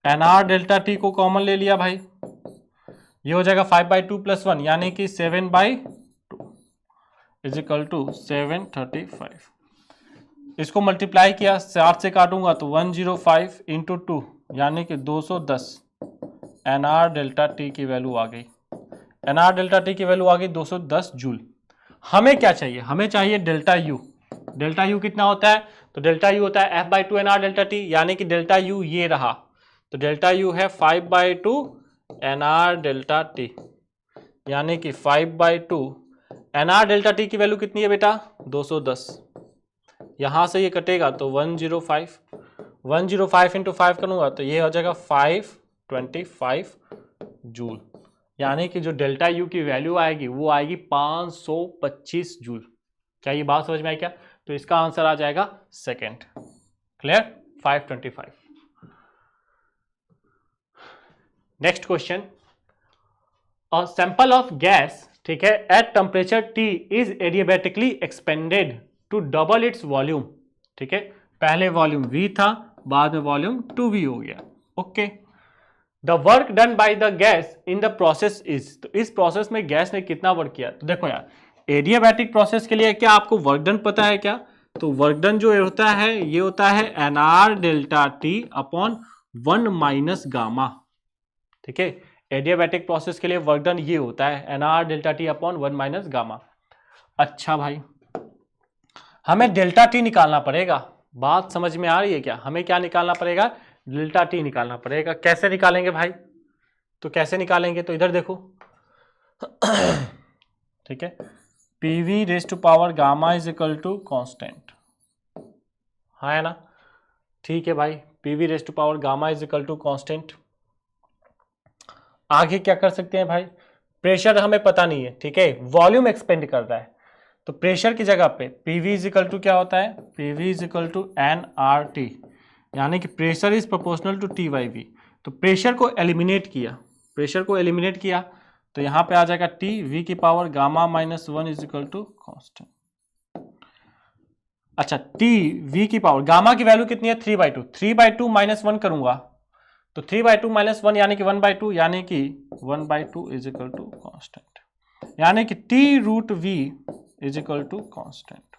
NR delta T को कॉमन ले लिया भाई, ये हो जाएगा 5/2 + 1 यानी कि 7/2। Is equal to 735। इसको मल्टीप्लाई किया, 7 से काटूंगा तो 105 इंटू 2 यानी कि 210 एनआर डेल्टा टी की वैल्यू आ गई। एनआर डेल्टा टी की वैल्यू आ गई 210 जूल। हमें क्या चाहिए? हमें चाहिए डेल्टा यू। डेल्टा यू कितना होता है? तो डेल्टा यू होता है F/2 एनआर डेल्टा टी, यानी कि डेल्टा यू ये रहा। तो डेल्टा यू है 5/2 एनआर डेल्टा टी, यानी कि 5/2 एनआर डेल्टा टी की वैल्यू कितनी है बेटा? 210। यहां से ये कटेगा तो 105, 105 इंटू 5 करूंगा तो ये हो जाएगा 525 जूल, यानी कि जो डेल्टा यू की वैल्यू आएगी वो आएगी 525 जूल। क्या ये बात समझ में आई क्या? तो इसका आंसर आ जाएगा second. Clear? 525। Next question, a sample of gas, ठीक है, at temperature T is adiabatically expanded to double its volume. ठीक है, पहले वॉल्यूम V था, बाद में वॉल्यूम 2V हो गया। Okay, the work done by the gas in the process is, तो इस प्रोसेस में गैस ने कितना वर्क किया? तो देखो यार, एडियाबैटिक प्रोसेस के लिए क्या आपको वर्क डन पता है क्या? तो वर्क डन जो होता है ये होता है N R delta T upon 1 minus gamma. ठीक है, एडियाबैटिक प्रोसेस के लिए वर्क डन ये होता है N R delta T upon 1 minus gamma. अच्छा भाई, हमें डेल्टा टी निकालना पड़ेगा। बात समझ में आ रही है क्या? हमें क्या निकालना पड़ेगा? डेल्टा टी निकालना पड़ेगा। कैसे निकालेंगे भाई? तो कैसे निकालेंगे? तो इधर देखो ठीक है, PV raise to power gamma is equal to constant, हाँ है ना? ठीक है भाई, PV raise to power gamma is equal to constant. आगे क्या कर सकते हैं भाई? प्रेशर हमें पता नहीं है, ठीक है, वॉल्यूम एक्सपेंड कर रहा है, तो प्रेशर की जगह पे पीवी इज इक्वल टू क्या होता है? PV is equal to N R T, यानी कि pressure is proportional to T by V. तो प्रेशर को एलिमिनेट किया, प्रेशर को एलिमिनेट किया तो यहाँ पे आ जाएगा टी वी की power gamma minus 1 is equal to constant. अच्छा, टी वी की पावर गामा की वैल्यू कितनी है? 3/2, 3/2 माइनस 1 करूंगा तो 3/2 माइनस 1 यानी कि 1/2, यानी कि 1/2 इज इक्वल टू कांस्टेंट, यानी कि T root V is equal to constant.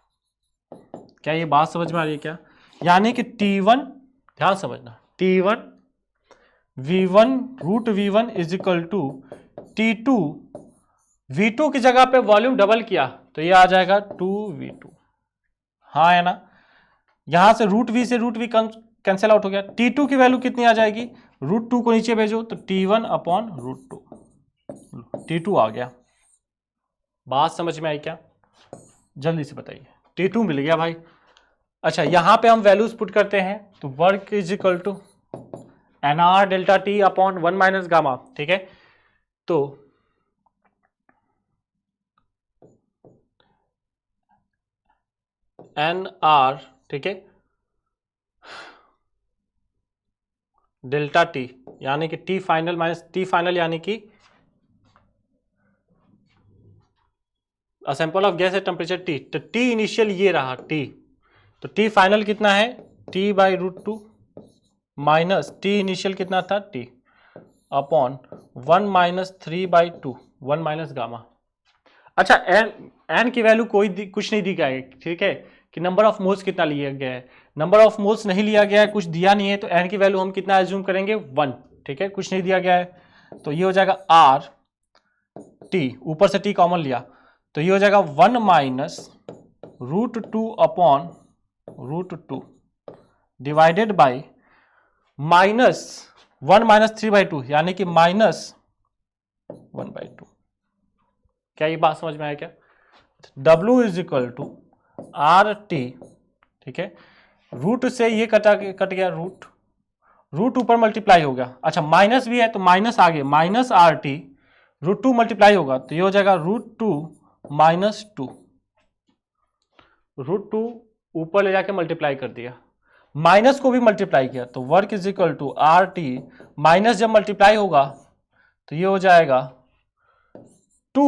क्या ये बात समझ में आ रही है क्या? यानी कि T1, ध्यान समझना, T1 V1 root V1 is equal to T2, V2 की जगह पे वॉल्यूम डबल किया तो ये आ जाएगा 2V2, हाँ है ना? यहां से रूट V से रूट V कैंसिल आउट हो गया। T2 की वैल्यू कितनी आ जाएगी? रूट 2 को नीचे भेजो तो T1 अपॉन रूट 2, T2 आ गया। बात समझ में आई क्या? जल्दी से बताइए। T2 मिल गया भाई। अच्छा, यहां पे हम वैल्यूज पुट करते हैं तो work is equal to N R delta T upon 1 minus gamma. ठीक है, तो एन आर, ठीक है, डेल्टा टी यानी कि T final minus T final, यानी कि a sample of gas at temperature T. तो टी इनिशियल ये रहा टी, तो टी फाइनल कितना है? T by root 2 minus T initial कितना था? T upon 1 minus 3/2 1 minus gamma. अच्छा, एन की वैल्यू कुछ नहीं दी गया है, ठीक है, कि नंबर ऑफ मोल्स कितना लिया गया है, नंबर ऑफ मोल्स नहीं लिया गया है, कुछ दिया नहीं है, तो एन की वैल्यू हम कितना एज्यूम करेंगे? 1। ठीक है, कुछ नहीं दिया गया है तो ये हो जाएगा आर टी, ऊपर से टी कॉमन लिया तो ये हो जाएगा 1 minus root 2 upon root 2 divided by minus 1 minus 3/2 यानी कि माइनस 1/2। क्या ये बात समझ में आया क्या? W is equal to R T, ठीक है, रूट से ये कट गया, रूट ऊपर मल्टीप्लाई हो गया। अच्छा, माइनस भी है तो माइनस आगे, minus R T root 2 multiply होगा तो ये हो जाएगा रूट 2 माइनस 2, रूट 2 ऊपर ले जाके मल्टीप्लाई कर दिया, माइनस को भी मल्टीप्लाई किया तो work is equal to R T, minus जब मल्टीप्लाई होगा तो ये हो जाएगा 2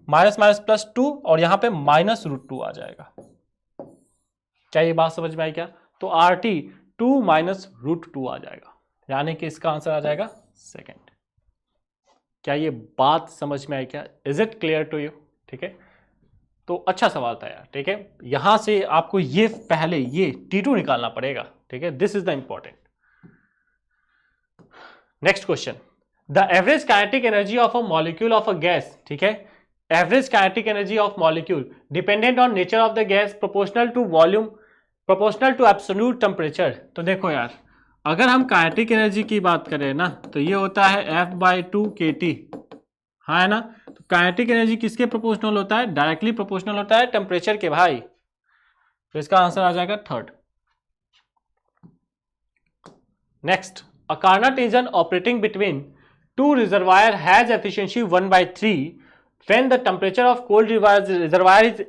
माइनस माइनस प्लस 2 और यहां पे माइनस रूट 2 आ जाएगा। क्या ये बात समझ में आई क्या? तो आर टी 2 माइनस रूट 2 आ जाएगा, यानी कि इसका आंसर आ जाएगा सेकंड। क्या ये बात समझ में आई क्या? Is it clear to you? ठीक है, तो अच्छा सवाल था यार, ठीक है। यहां से आपको ये पहले ये T2 निकालना पड़ेगा, ठीक है, this is the important. Next question, the average kinetic energy of a molecule of a gas, ठीक है, average kinetic energy of molecule dependent on nature of the gas proportional to volume proportional to absolute temperature. तो देखो यार, अगर हम kinetic energy की बात करें ना तो ये होता है F/2 kT, हाँ है ना। तो काइनेटिक एनर्जी किसके प्रोपोर्शनल होता है? डायरेक्टली प्रोपोर्शनल होता है टेम्परेचर के भाई। तो इसका आंसर आ जाएगा third. Next, a Carnot engine operating between two reservoir has efficiency 1/3 when the temperature of cold reservoir is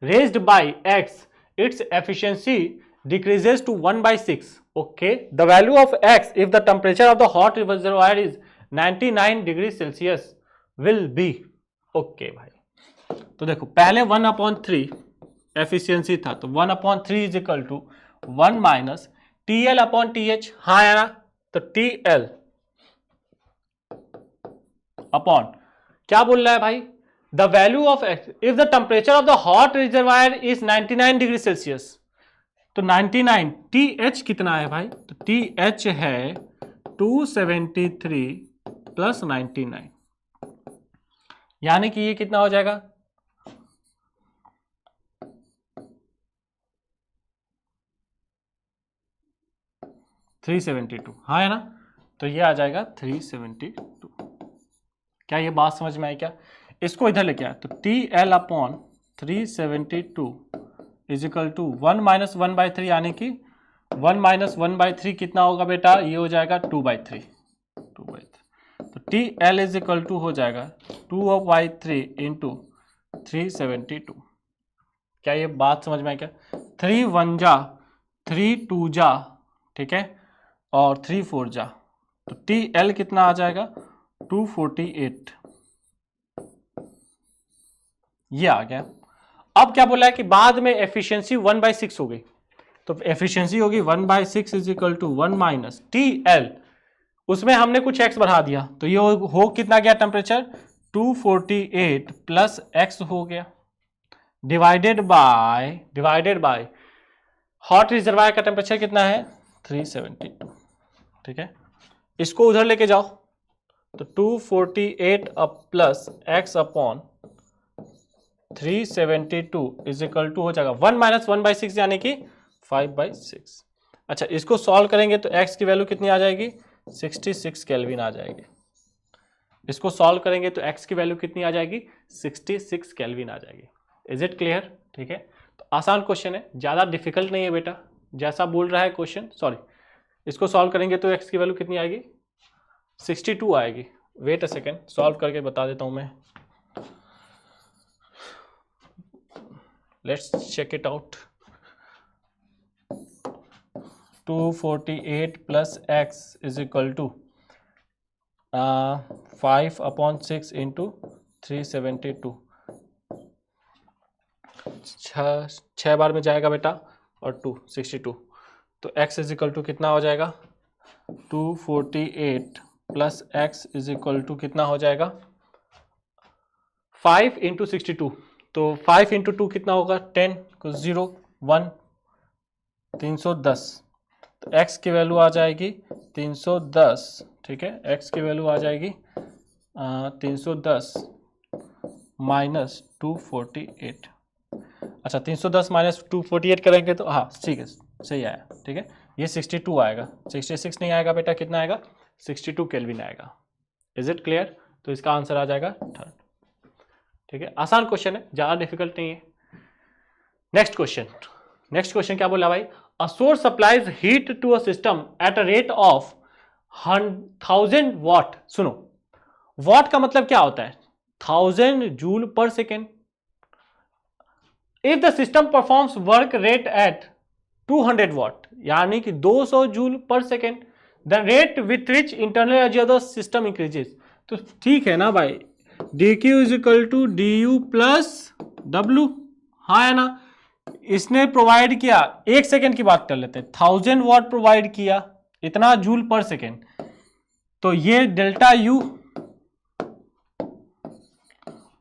raised by x, its efficiency decreases to 1/6. Okay, the value of x if the temperature of the hot reservoir is 99 degrees Celsius will be, okay भाई। तो देखो पहले 1/3 efficiency था, तो 1/3 is equal to 1 minus TL/TH, हाँ है ना। तो TL अपॉन क्या बोल रहा है भाई? The value of x if the temperature of the hot reservoir is 99 degree Celsius. तो 99 TH कितना है भाई? तो TH है 273 प्लस 99, यानी कि ये कितना हो जाएगा? 372, हाँ है ना। तो ये आ जाएगा 372। क्या ये बात समझ में आई क्या? इसको इधर लेके आया तो TL upon 372 is equal to 1 minus 1/3, यानी कि 1 माइनस 1/3 कितना होगा बेटा? ये हो जाएगा 2/3। तो TL इज इक्वल टू हो जाएगा 2/3 इंटू 372। क्या ये बात समझ में आई क्या? 3 1 जा 3 2 जा, ठीक है, और 3 4 जा, तो TL कितना आ जाएगा? 248। ये आ गया। अब क्या बोला है कि बाद में एफिशिएंसी 1/6 हो गई, तो एफिशिएंसी होगी 1/6 is equal to 1 minus TL, उसमें हमने कुछ x बढ़ा दिया, तो ये हो कितना गया टेम्परेचर? 248 प्लस x हो गया, डिवाइडेड बाय हॉट रिजर्वायर का टेम्परेचर कितना है? 372, ठीक है। इसको उधर लेके जाओ तो 248 plus x upon 372 is equal to हो जाएगा 1 माइनस 1/6, यानी कि 5/6। अच्छा, इसको सॉल्व करेंगे तो x की वैल्यू कितनी आ जाएगी? 66 केल्विन आ जाएगी। इसको सॉल्व करेंगे तो x की वैल्यू कितनी आ जाएगी? 66 केल्विन आ जाएगी। Is it clear? ठीक है, तो आसान क्वेश्चन है, ज़्यादा डिफिकल्ट नहीं है बेटा, जैसा बोल रहा है क्वेश्चन। सॉरी, इसको सॉल्व करेंगे तो x की वैल्यू कितनी आएगी? 62 आएगी। वेट अ सेकेंड, सॉल्व करके बता देता हूँ मैं। Let's check it out. 248 plus x is equal to 5/6 into 372, 6 बार में जाएगा बेटा, और 62, तो x इज इक्वल टू कितना हो जाएगा? 248 plus x is equal to कितना हो जाएगा? 5 इंटू 62, तो 5 इंटू 2 कितना होगा? 10, 0 1 310, तो x की वैल्यू आ जाएगी 310, ठीक है, x की वैल्यू आ जाएगी 310 माइनस 248। अच्छा, 310 माइनस 248 करेंगे तो हाँ ठीक है, सही आया, ठीक है। ये 62 आएगा, 66 नहीं आएगा बेटा, कितना आएगा? 62 केल्विन आएगा। Is it clear? तो इसका आंसर आ जाएगा थर्ड, ठीक है। आसान क्वेश्चन है, ज़्यादा डिफिकल्ट नहीं है। नेक्स्ट क्वेश्चन क्या बोला भाई? A source supplies heat to a system at a rate of 1000 watt. सुनो, वॉट का मतलब क्या होता है? 1000 joule per second. If the system performs work rate at 200 watt, यानी कि 200 joule per second, the rate with which internal energy of the system increases. तो ठीक है ना भाई, dq is equal to du plus w, हाँ है ना। इसने प्रोवाइड किया, 1 सेकेंड की बात कर लेते हैं, 1000 वॉट प्रोवाइड किया, इतना जूल पर सेकेंड, तो ये डेल्टा U,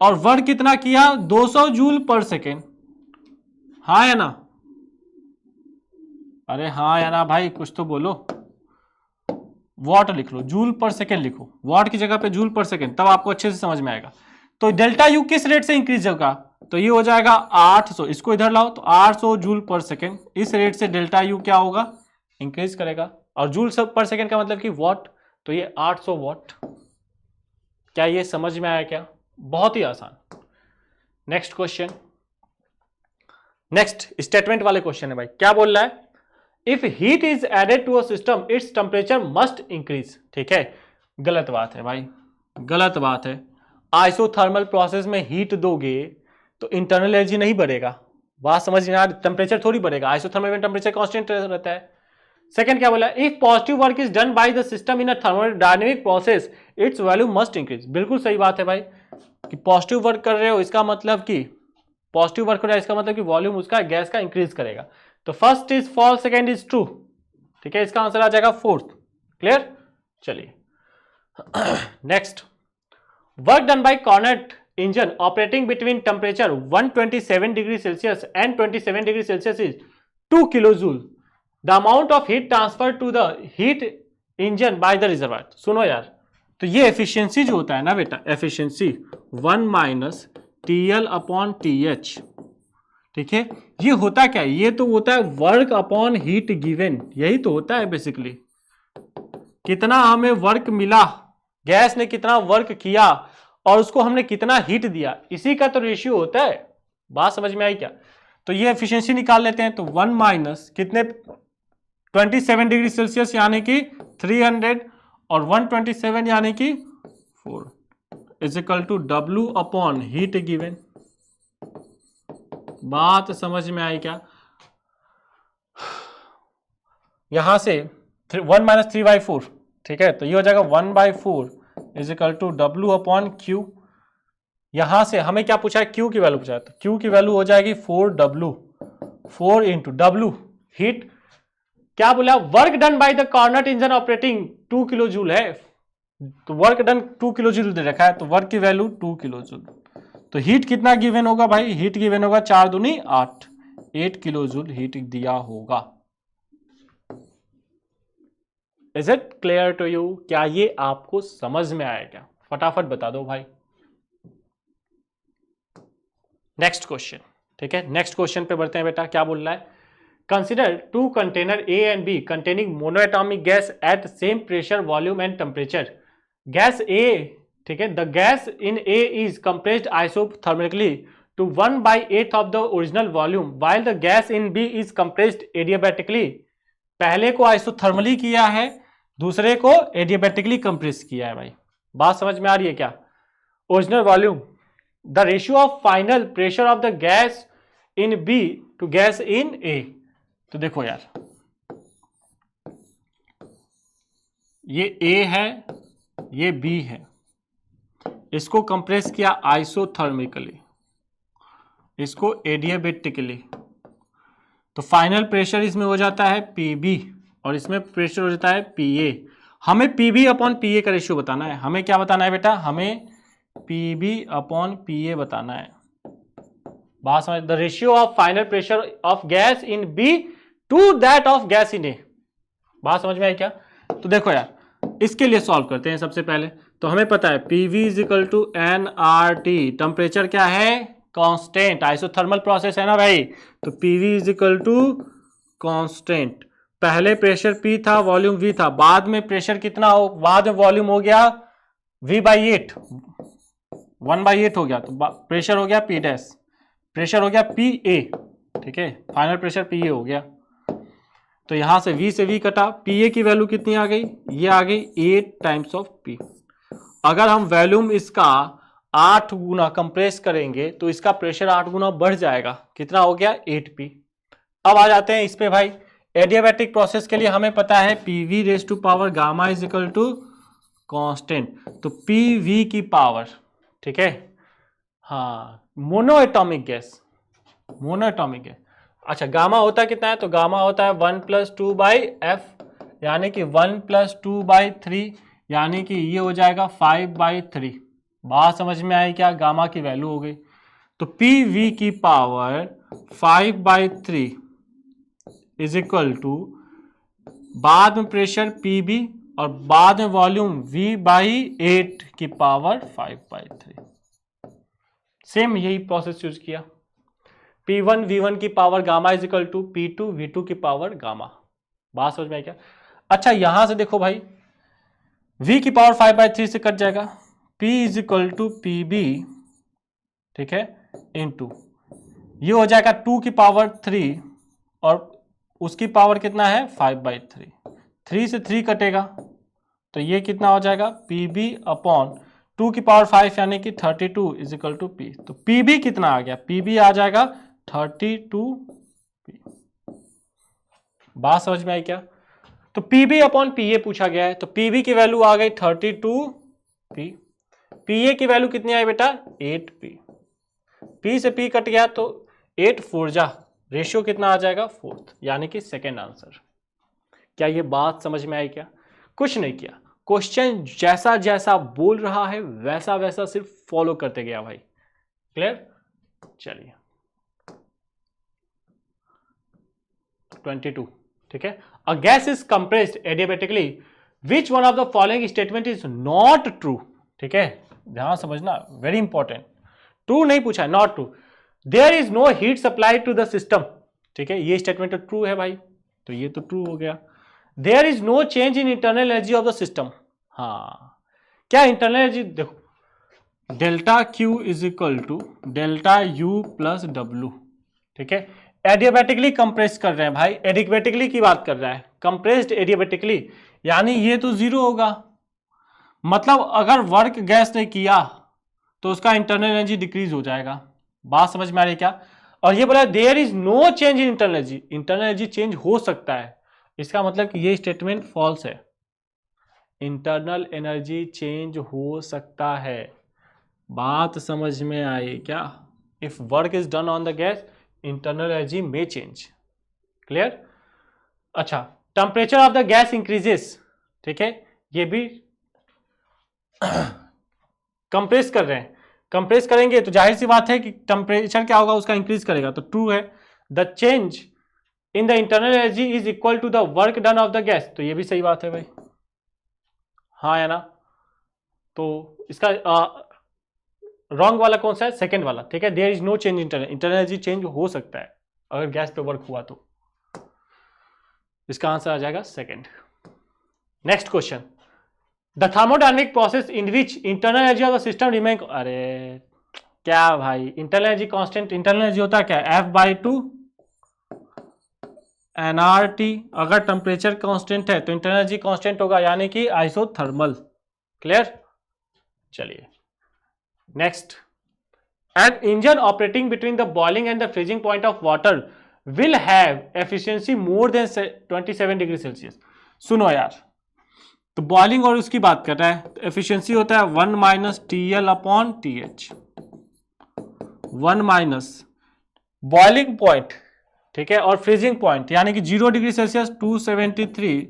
और वर्क कितना किया 200 जूल पर सेकेंड। हाँ या ना? अरे हाँ या ना भाई, कुछ तो बोलो। वॉट लिख लो, जूल पर सेकेंड लिखो, वॉट की जगह पे जूल पर सेकेंड, तब आपको अच्छे से समझ में आएगा। तो डेल्टा यू किस रेट से इंक्रीज होगा? तो ये हो जाएगा 800, इसको इधर लाओ, तो 800 जूल पर सेकेंड, इस रेट से डेल्टा यू क्या होगा? इंक्रीज करेगा। और जूल सब पर सेकेंड का मतलब कि वॉट, तो ये 800 वॉट। क्या ये समझ में आया क्या? बहुत ही आसान। नेक्स्ट क्वेश्चन, नेक्स्ट स्टेटमेंट वाले क्वेश्चन है भाई। क्या बोल रहा है? If heat is added to a system its temperature must increase. ठीक है, गलत बात है भाई, गलत बात है। आइसोथर्मल प्रोसेस में हीट दोगे तो इंटरनल एनर्जी नहीं बढ़ेगा। बात समझ में आ रही? टेम्परेचर थोड़ी बढ़ेगा, आइसोथर्मल में टेम्परेचर कांस्टेंट रहता है। सेकंड क्या बोला? If positive work is done by the system in a thermodynamic process it's value must increase. बिल्कुल सही बात है भाई, कि पॉजिटिव वर्क कर रहे हो इसका मतलब कि पॉजिटिव वर्क हो रहा है, इसका मतलब कि वॉल्यूम उसका गैस का इंक्रीज करेगा। तो first is false, second is true. ठीक है, इसका आंसर आ जाएगा फोर्थ। क्लियर? चलिए next, work done by Carnot engine operating between temperature 127 degree Celsius and 27 degree Celsius is 2 kilo joule. The amount of heat transfer to the heat engine by the reservoir. सुनो यार, तो ये efficiency जो होता है ना बेटा, efficiency 1 minus TL upon TH। ठीक है, ये होता क्या है? ये तो होता है वर्क अपॉन हीट गिवन, यही तो होता है बेसिकली। कितना हमें वर्क मिला, गैस ने कितना वर्क किया और उसको हमने कितना हीट दिया, इसी का तो रेशियो होता है। बात समझ में आई क्या? तो ये एफिशिएंसी निकाल लेते हैं। तो 1 माइनस कितने 27 डिग्री सेल्सियस यानी कि 300 और 127 यानी कि 4 is equal to W upon heat given. बात समझ में आई क्या? यहां से 1 माइनस 3/4। ठीक है, तो ये हो जाएगा 1/4 is equal to W upon Q। यहां से हमें क्या पूछा है? Q की वैल्यू पूछा है, तो Q की वैल्यू हो जाएगी 4W, 4 इंटू W हीट। क्या बोला? Work done by the Carnot engine operating 2 kilo joule है, तो वर्क डन 2 किलो जूल दे रखा है, तो वर्क की वैल्यू 2 किलो जूल। तो हीट कितना गिवन होगा भाई? हीट गिवन होगा 4 दूनी 8, 8 किलो जूल हीट दिया होगा। Is it clear to you? क्या ये आपको समझ में आया क्या? फटाफट बता दो भाई। Next question. ठीक है, नेक्स्ट क्वेश्चन पे बढ़ते हैं बेटा। क्या बोल रहा है? Consider two container A and B containing monoatomic gas at same pressure, volume and temperature. Gas A, ठीक है, the gas in A is compressed isothermally to 1/8 of the original volume while the gas in B is compressed adiabatically। पहले को isothermally किया है, दूसरे को adiabatically compress किया है भाई। बात समझ में आ रही है क्या? Original volume, the ratio of final pressure of the gas in B to gas in A। तो देखो यार, ये A है, ये B है, इसको कंप्रेस किया आइसोथर्मिकली, इसको एडियाबैटिकली, तो फाइनल प्रेशर इसमें हो जाता है PB और इसमें प्रेशर हो जाता है PA। हमें PB अपॉन PA का रेशियो बताना है। हमें क्या बताना है बेटा? हमें PB अपॉन PA बताना है। बात समझ? The ratio of final pressure of gas in B to that of gas in A। बात समझ में आई क्या? तो देखो यार, इसके लिए सॉल्व करते हैं सबसे पहले। तो हमें पता है PV is equal to nRT, temperature क्या है? कांस्टेंट, आइसोथर्मल प्रोसेस है ना भाई, तो PV is equal to constant. पहले प्रेशर P था, वॉल्यूम V था, बाद में प्रेशर कितना हो, बाद में वॉल्यूम हो गया V/8, 1/8 हो गया, तो प्रेशर हो गया P डैश, प्रेशर हो गया PA। ठीक है, फाइनल प्रेशर PA हो गया। तो यहां से V से V कटा, PA की वैल्यू कितनी आ गई? ये आ गई 8 टाइम्स ऑफ P। अगर हम वॉल्यूम इसका 8 गुना कंप्रेस करेंगे तो इसका प्रेशर 8 गुना बढ़ जाएगा। कितना हो गया? 8P। अब आ जाते हैं इस पे भाई। एडियाबैटिक प्रोसेस के लिए हमें पता है PV raise to power gamma is equal to constant, तो PV की पावर, ठीक है, हाँ, मोनोएटॉमिक गैस, मोनोएटॉमिक गैस। अच्छा, गामा होता कितना है? तो गामा होता है 1 + 2/f, यानी कि 1 + 2/3, यानी कि ये हो जाएगा 5/3। बात समझ में आई क्या? गामा की वैल्यू हो गई। तो पी वी की पावर 5/3 इज इक्वल टू, बाद में प्रेशर पी बी और बाद में वॉल्यूम V/8 की पावर 5/3। सेम यही प्रोसेस यूज किया। P1 V1 की power gamma is equal to P2 V2 की पावर गामा। बात समझ में आई क्या? अच्छा यहां से देखो भाई, V की पावर 5/3 से कट जाएगा, P is equal to P B, ठीक है, इंटू ये हो जाएगा 2 की पावर 3 और उसकी पावर कितना है 5/3। 3 से 3 कटेगा तो ये कितना हो जाएगा पी बी अपॉन 2 की पावर 5 यानी कि 32 इज इक्वल टू पी। तो पी बी कितना आ गया? पी बी आ जाएगा 32 पी। बात समझ में आई क्या? तो P B upon P A पूछा गया है, तो पी बी की वैल्यू आ गई 32 पी। पी ए की वैल्यू कितनी आई बेटा? 8 पी। पी से पी कट गया तो 8 4 जा, रेशियो कितना आ जाएगा 4, यानी कि सेकेंड आंसर। क्या ये बात समझ में आई क्या? कुछ नहीं किया, क्वेश्चन जैसा जैसा बोल रहा है वैसा वैसा सिर्फ फॉलो करते गया भाई। क्लियर? चलिए 22, ठीक है। A gas is compressed adiabatically, which one of the following statement is not true, ठीक है, ध्यान समझना, वेरी इंपॉर्टेंट। ट्रू नहीं पूछा है, not true. There is no heat supply to the system, ठीक है, ये स्टेटमेंट तो ट्रू है भाई, तो ये तो ट्रू हो गया। There is no change in internal energy of the system, हाँ, क्या इंटरनल एनर्जी देखो, delta Q is equal to delta U plus W, ठीक है। एडियाबेटिकली कंप्रेस कर रहे हैं भाई, एडियाबेटिकली की बात कर रहा है, कंप्रेस्ड एडियाबेटिकली, यानी ये तो जीरो होगा, मतलब अगर वर्क गैस ने किया तो उसका इंटरनल एनर्जी डिक्रीज हो जाएगा। बात समझ में आ रही क्या? और ये बोला there is no change in internal energy, internal energy change हो सकता है, इसका मतलब कि ये स्टेटमेंट फॉल्स है, इंटरनल एनर्जी चेंज हो सकता है। बात समझ में आई क्या? If work is done on the gas, internal energy में चेंज। क्लियर? अच्छा, temperature of the gas increases, ठीक है, ये भी कंप्रेस कर रहे हैं, कंप्रेस करेंगे तो जाहिर सी बात है कि टेम्परेचर क्या होगा, उसका इंक्रीज करेगा, तो ट्रू है। The change in the internal energy is equal to the work done of the gas, तो ये भी सही बात है भाई, हाँ या ना? तो इसका रॉन्ग वाला कौन सा है? सेकंड वाला, ठीक है। There is no change internal, internal energy change हो सकता है अगर गैस पे वर्क हुआ तो, इसका आंसर आ जाएगा second. Next question, the thermodynamic process in which internal energy of the system remain, अरे क्या भाई, internal energy constant, internal energy होता है क्या? F/2 nRT, अगर टेम्परेचर कांस्टेंट है तो इंटरनल एनर्जी कांस्टेंट होगा, यानी कि आइसोथर्मल। क्लियर? चलिए next, an engine operating between the boiling and the freezing point of water will have efficiency more than 27 degree Celsius. सुनो यार, तो बॉइलिंग और उसकी बात कर रहा है, तो एफिशिएंसी होता है 1 minus TL/TH, 1 minus boiling point, ठीक है, और फ्रीजिंग पॉइंट यानी कि 0 degree Celsius 273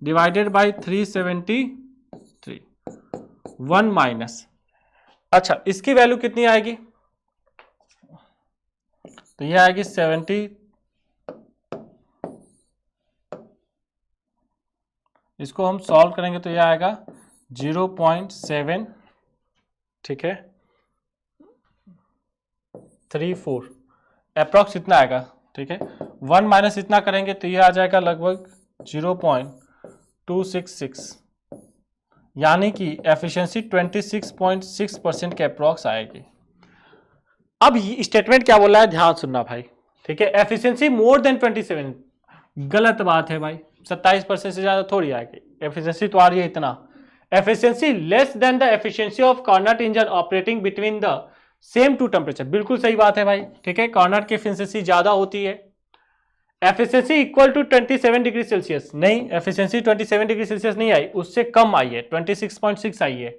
divided by 373, 1 minus, अच्छा इसकी वैल्यू कितनी आएगी? तो ये आएगी 70, इसको हम सॉल्व करेंगे तो ये आएगा 0.7, ठीक है, 34 अप्रॉक्स इतना आएगा, ठीक है। 1 माइनस इतना करेंगे तो ये आ जाएगा लगभग 0.266, यानी कि एफिशिएंसी 26.6% के अप्रॉक्स आएगी। अब ये स्टेटमेंट क्या बोल रहा है, ध्यान सुनना भाई, ठीक है। एफिशिएंसी मोर देन 27, गलत बात है भाई, 27% से ज्यादा थोड़ी आएगी, एफिशिएंसी तो आ रही है इतना। Efficiency less than the efficiency of Carnot engine operating between the same two temperature, बिल्कुल सही बात है भाई, ठीक है, कार्नट की एफिशिएंसी ज्यादा होती है। Efficiency equal to 27 degree Celsius, नहीं, एफिशिएंसी 27 डिग्री सेल्सियस नहीं आई, उससे कम आई है, 26.6 आई है।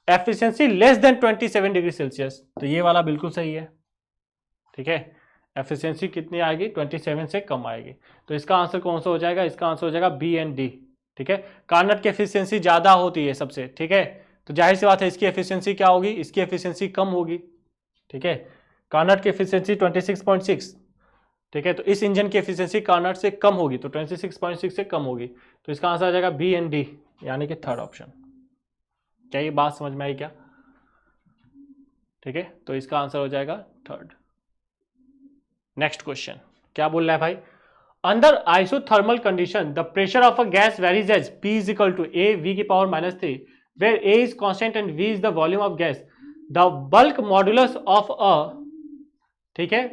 Efficiency less than 27 degree Celsius, तो ये वाला बिल्कुल सही है, ठीक है। एफिशिएंसी कितनी आएगी? 27 से कम आएगी, तो इसका आंसर कौन सा हो जाएगा? इसका आंसर हो जाएगा बी एंड डी, ठीक है। कार्नट की एफिशिएंसी ज्यादा होती है सबसे, ठीक है, तो जाहिर सी बात है इसकी एफिशिएंसी क्या होगी, इसकी एफिशिएंसी कम होगी, ठीक है। कार्नट की एफिशिएंसी 26.6, ठीक है, तो इस इंजन की एफिशिएंसी कार्नट से कम होगी, तो 26.6 से कम होगी, तो इसका आंसर आ जाएगा बी एंड डी, यानी कि थर्ड ऑप्शन। क्या ये बात समझ में आई क्या? ठीक है, तो इसका आंसर हो जाएगा थर्ड। नेक्स्ट क्वेश्चन क्या बोल रहा है भाई, under isothermal condition the pressure of a gas varies as P is equal to A V की power -3 where A is constant and V is the volume of gas, the bulk modulus of a, ठीक है,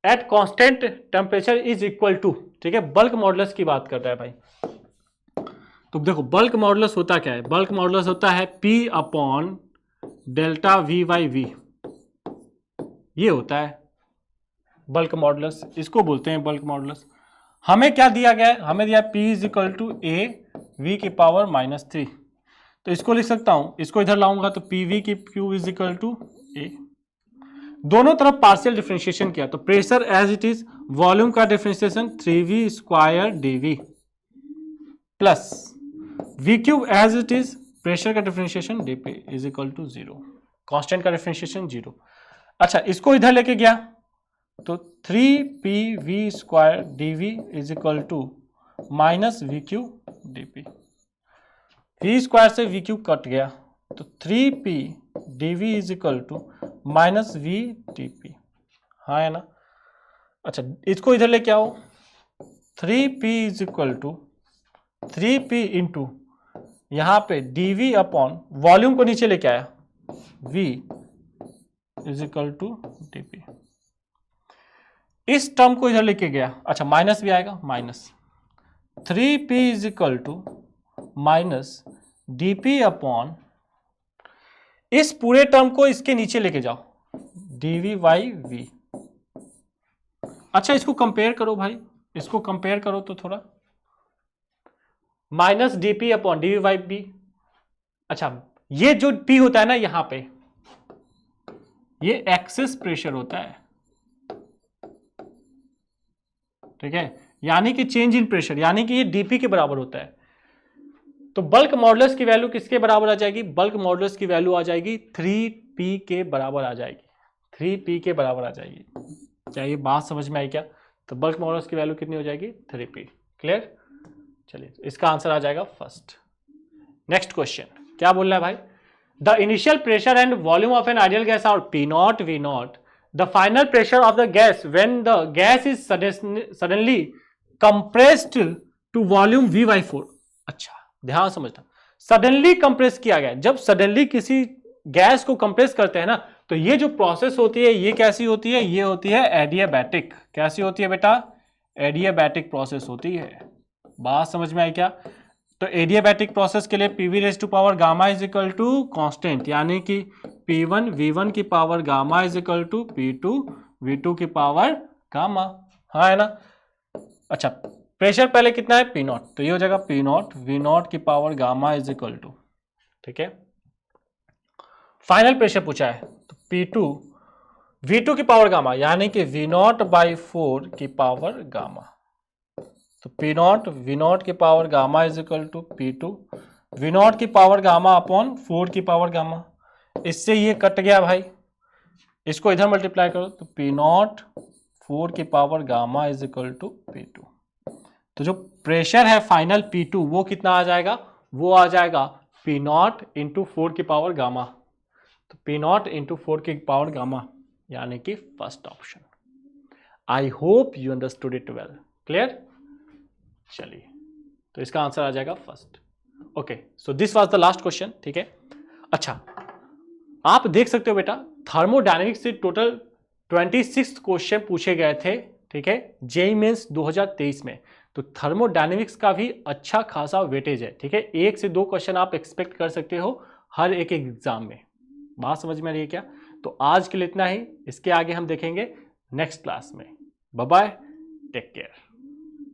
at constant temperature is equal to, ठीक है, bulk modulus की बात कर रहा है भाई। तो देखो बल्क मॉडुलस होता क्या है, बल्क मॉडुलस होता है P upon delta V by V, ये होता है बल्क मॉडुलस, इसको बोलते हैं बल्क मॉडुलस। हमें क्या दिया गया है, हमें दिया P is equal to A V की पावर -3, तो इसको लिख सकता हूं, इसको इधर लाऊंगा तो PV की Q is equal to A, दोनों तरफ पार्शियल डिफरेंशिएशन किया तो pressure as it is, volume का differentiation 3V square dV plus V cube as it is, pressure का differentiation dP is equal to 0, constant का डिफरेंशिएशन 0। अच्छा इसको इधर लेके गया तो 3PV square dV is equal to minus V cube dP, V square से V क्यू कट गया तो 3P dV is equal to minus V dP, हाँ है ना। अच्छा इसको इधर लेके आओ, 3P is equal to 3P into यहाँ पे dV अपॉन वॉल्यूम को नीचे लेके आया V is equal to dP, इस टर्म को इधर लेके गया, अच्छा माइनस भी आएगा, minus 3P is equal to minus dP upon, इस पूरे टर्म को इसके नीचे लेके जाओ dV बाई V। अच्छा इसको कंपेयर करो भाई, इसको कंपेयर करो तो थोड़ा, minus dP upon dV by V। अच्छा ये जो P होता है ना यहां पे, ये एक्सेस प्रेशर होता है, ठीक है, यानी कि चेंज इन प्रेशर, यानी कि ये dP के बराबर होता है। तो बल्क मॉडुलस की वैल्यू किसके बराबर आ जाएगी, बल्क मॉडुलस की वैल्यू आ जाएगी 3P के बराबर आ जाएगी, 3P के बराबर आ जाएगी। क्या ये बात समझ में आई क्या? तो बल्क मॉडुलस की वैल्यू कितनी हो जाएगी, 3P। क्लियर? चलिए इसका आंसर आ जाएगा फर्स्ट। नेक्स्ट क्वेश्चन क्या बोल रहा है भाई, the initial pressure and volume of an ideal gas are P0 V0, the final pressure of the gas when the gas is suddenly compressed to volume V/4। अच्छा ध्यान समझना, सडनली कंप्रेस किया गया, जब सडनली किसी गैस को compress करते हैं ना तो ये जो प्रोसेस होती है ये कैसी होती है, ये होती है एडियाबैटिक। कैसी होती है बेटा, एडियाबैटिक प्रोसेस होती है। बात समझ में आई क्या? तो एडियाबैटिक प्रोसेस के लिए PV raise to power gamma is equal to constant, यानी कि P1 V1 की power gamma is equal to P2 V2 की पावर गामा, हाँ है ना। अच्छा प्रेशर पहले कितना है P0, तो ये हो जाएगा P0 V0 की power gamma is equal to, ठीक है। फाइनल प्रेशर पूछा है तो P2 V2 की पावर गामा, यानी कि V0/4 की पावर गामा, तो P0 V0 की power gamma is equal to P2 V0 की पावर गामा अपॉन 4 की पावर गामा। इससे ये कट गया भाई, इसको इधर मल्टीप्लाई करो तो P0 4 की power gamma is equal to P2। तो जो प्रेशर है फाइनल P2 वो कितना आ जाएगा, वो आ जाएगा P0 इंटू 4 की पावर गामा, तो P0 इंटू 4 की पावर गामा, यानी कि first option. I hope you understood it well. Clear? चलिए तो इसका आंसर आ जाएगा first. Okay so this was the last question, ठीक है। अच्छा आप देख सकते हो बेटा थर्मोडायनेमिक्स से टोटल 26 क्वेश्चन पूछे गए थे, ठीक है, जेईई मेंस 2023 में। तो थर्मोडायनेमिक्स का भी अच्छा खासा वेटेज है, ठीक है, 1 से 2 क्वेश्चन आप एक्सपेक्ट कर सकते हो हर एक एग्जाम में। बात समझ में आ रही है क्या? तो आज के लिए इतना ही, इसके आगे हम देखेंगे नेक्स्ट क्लास में। Bye bye, take care.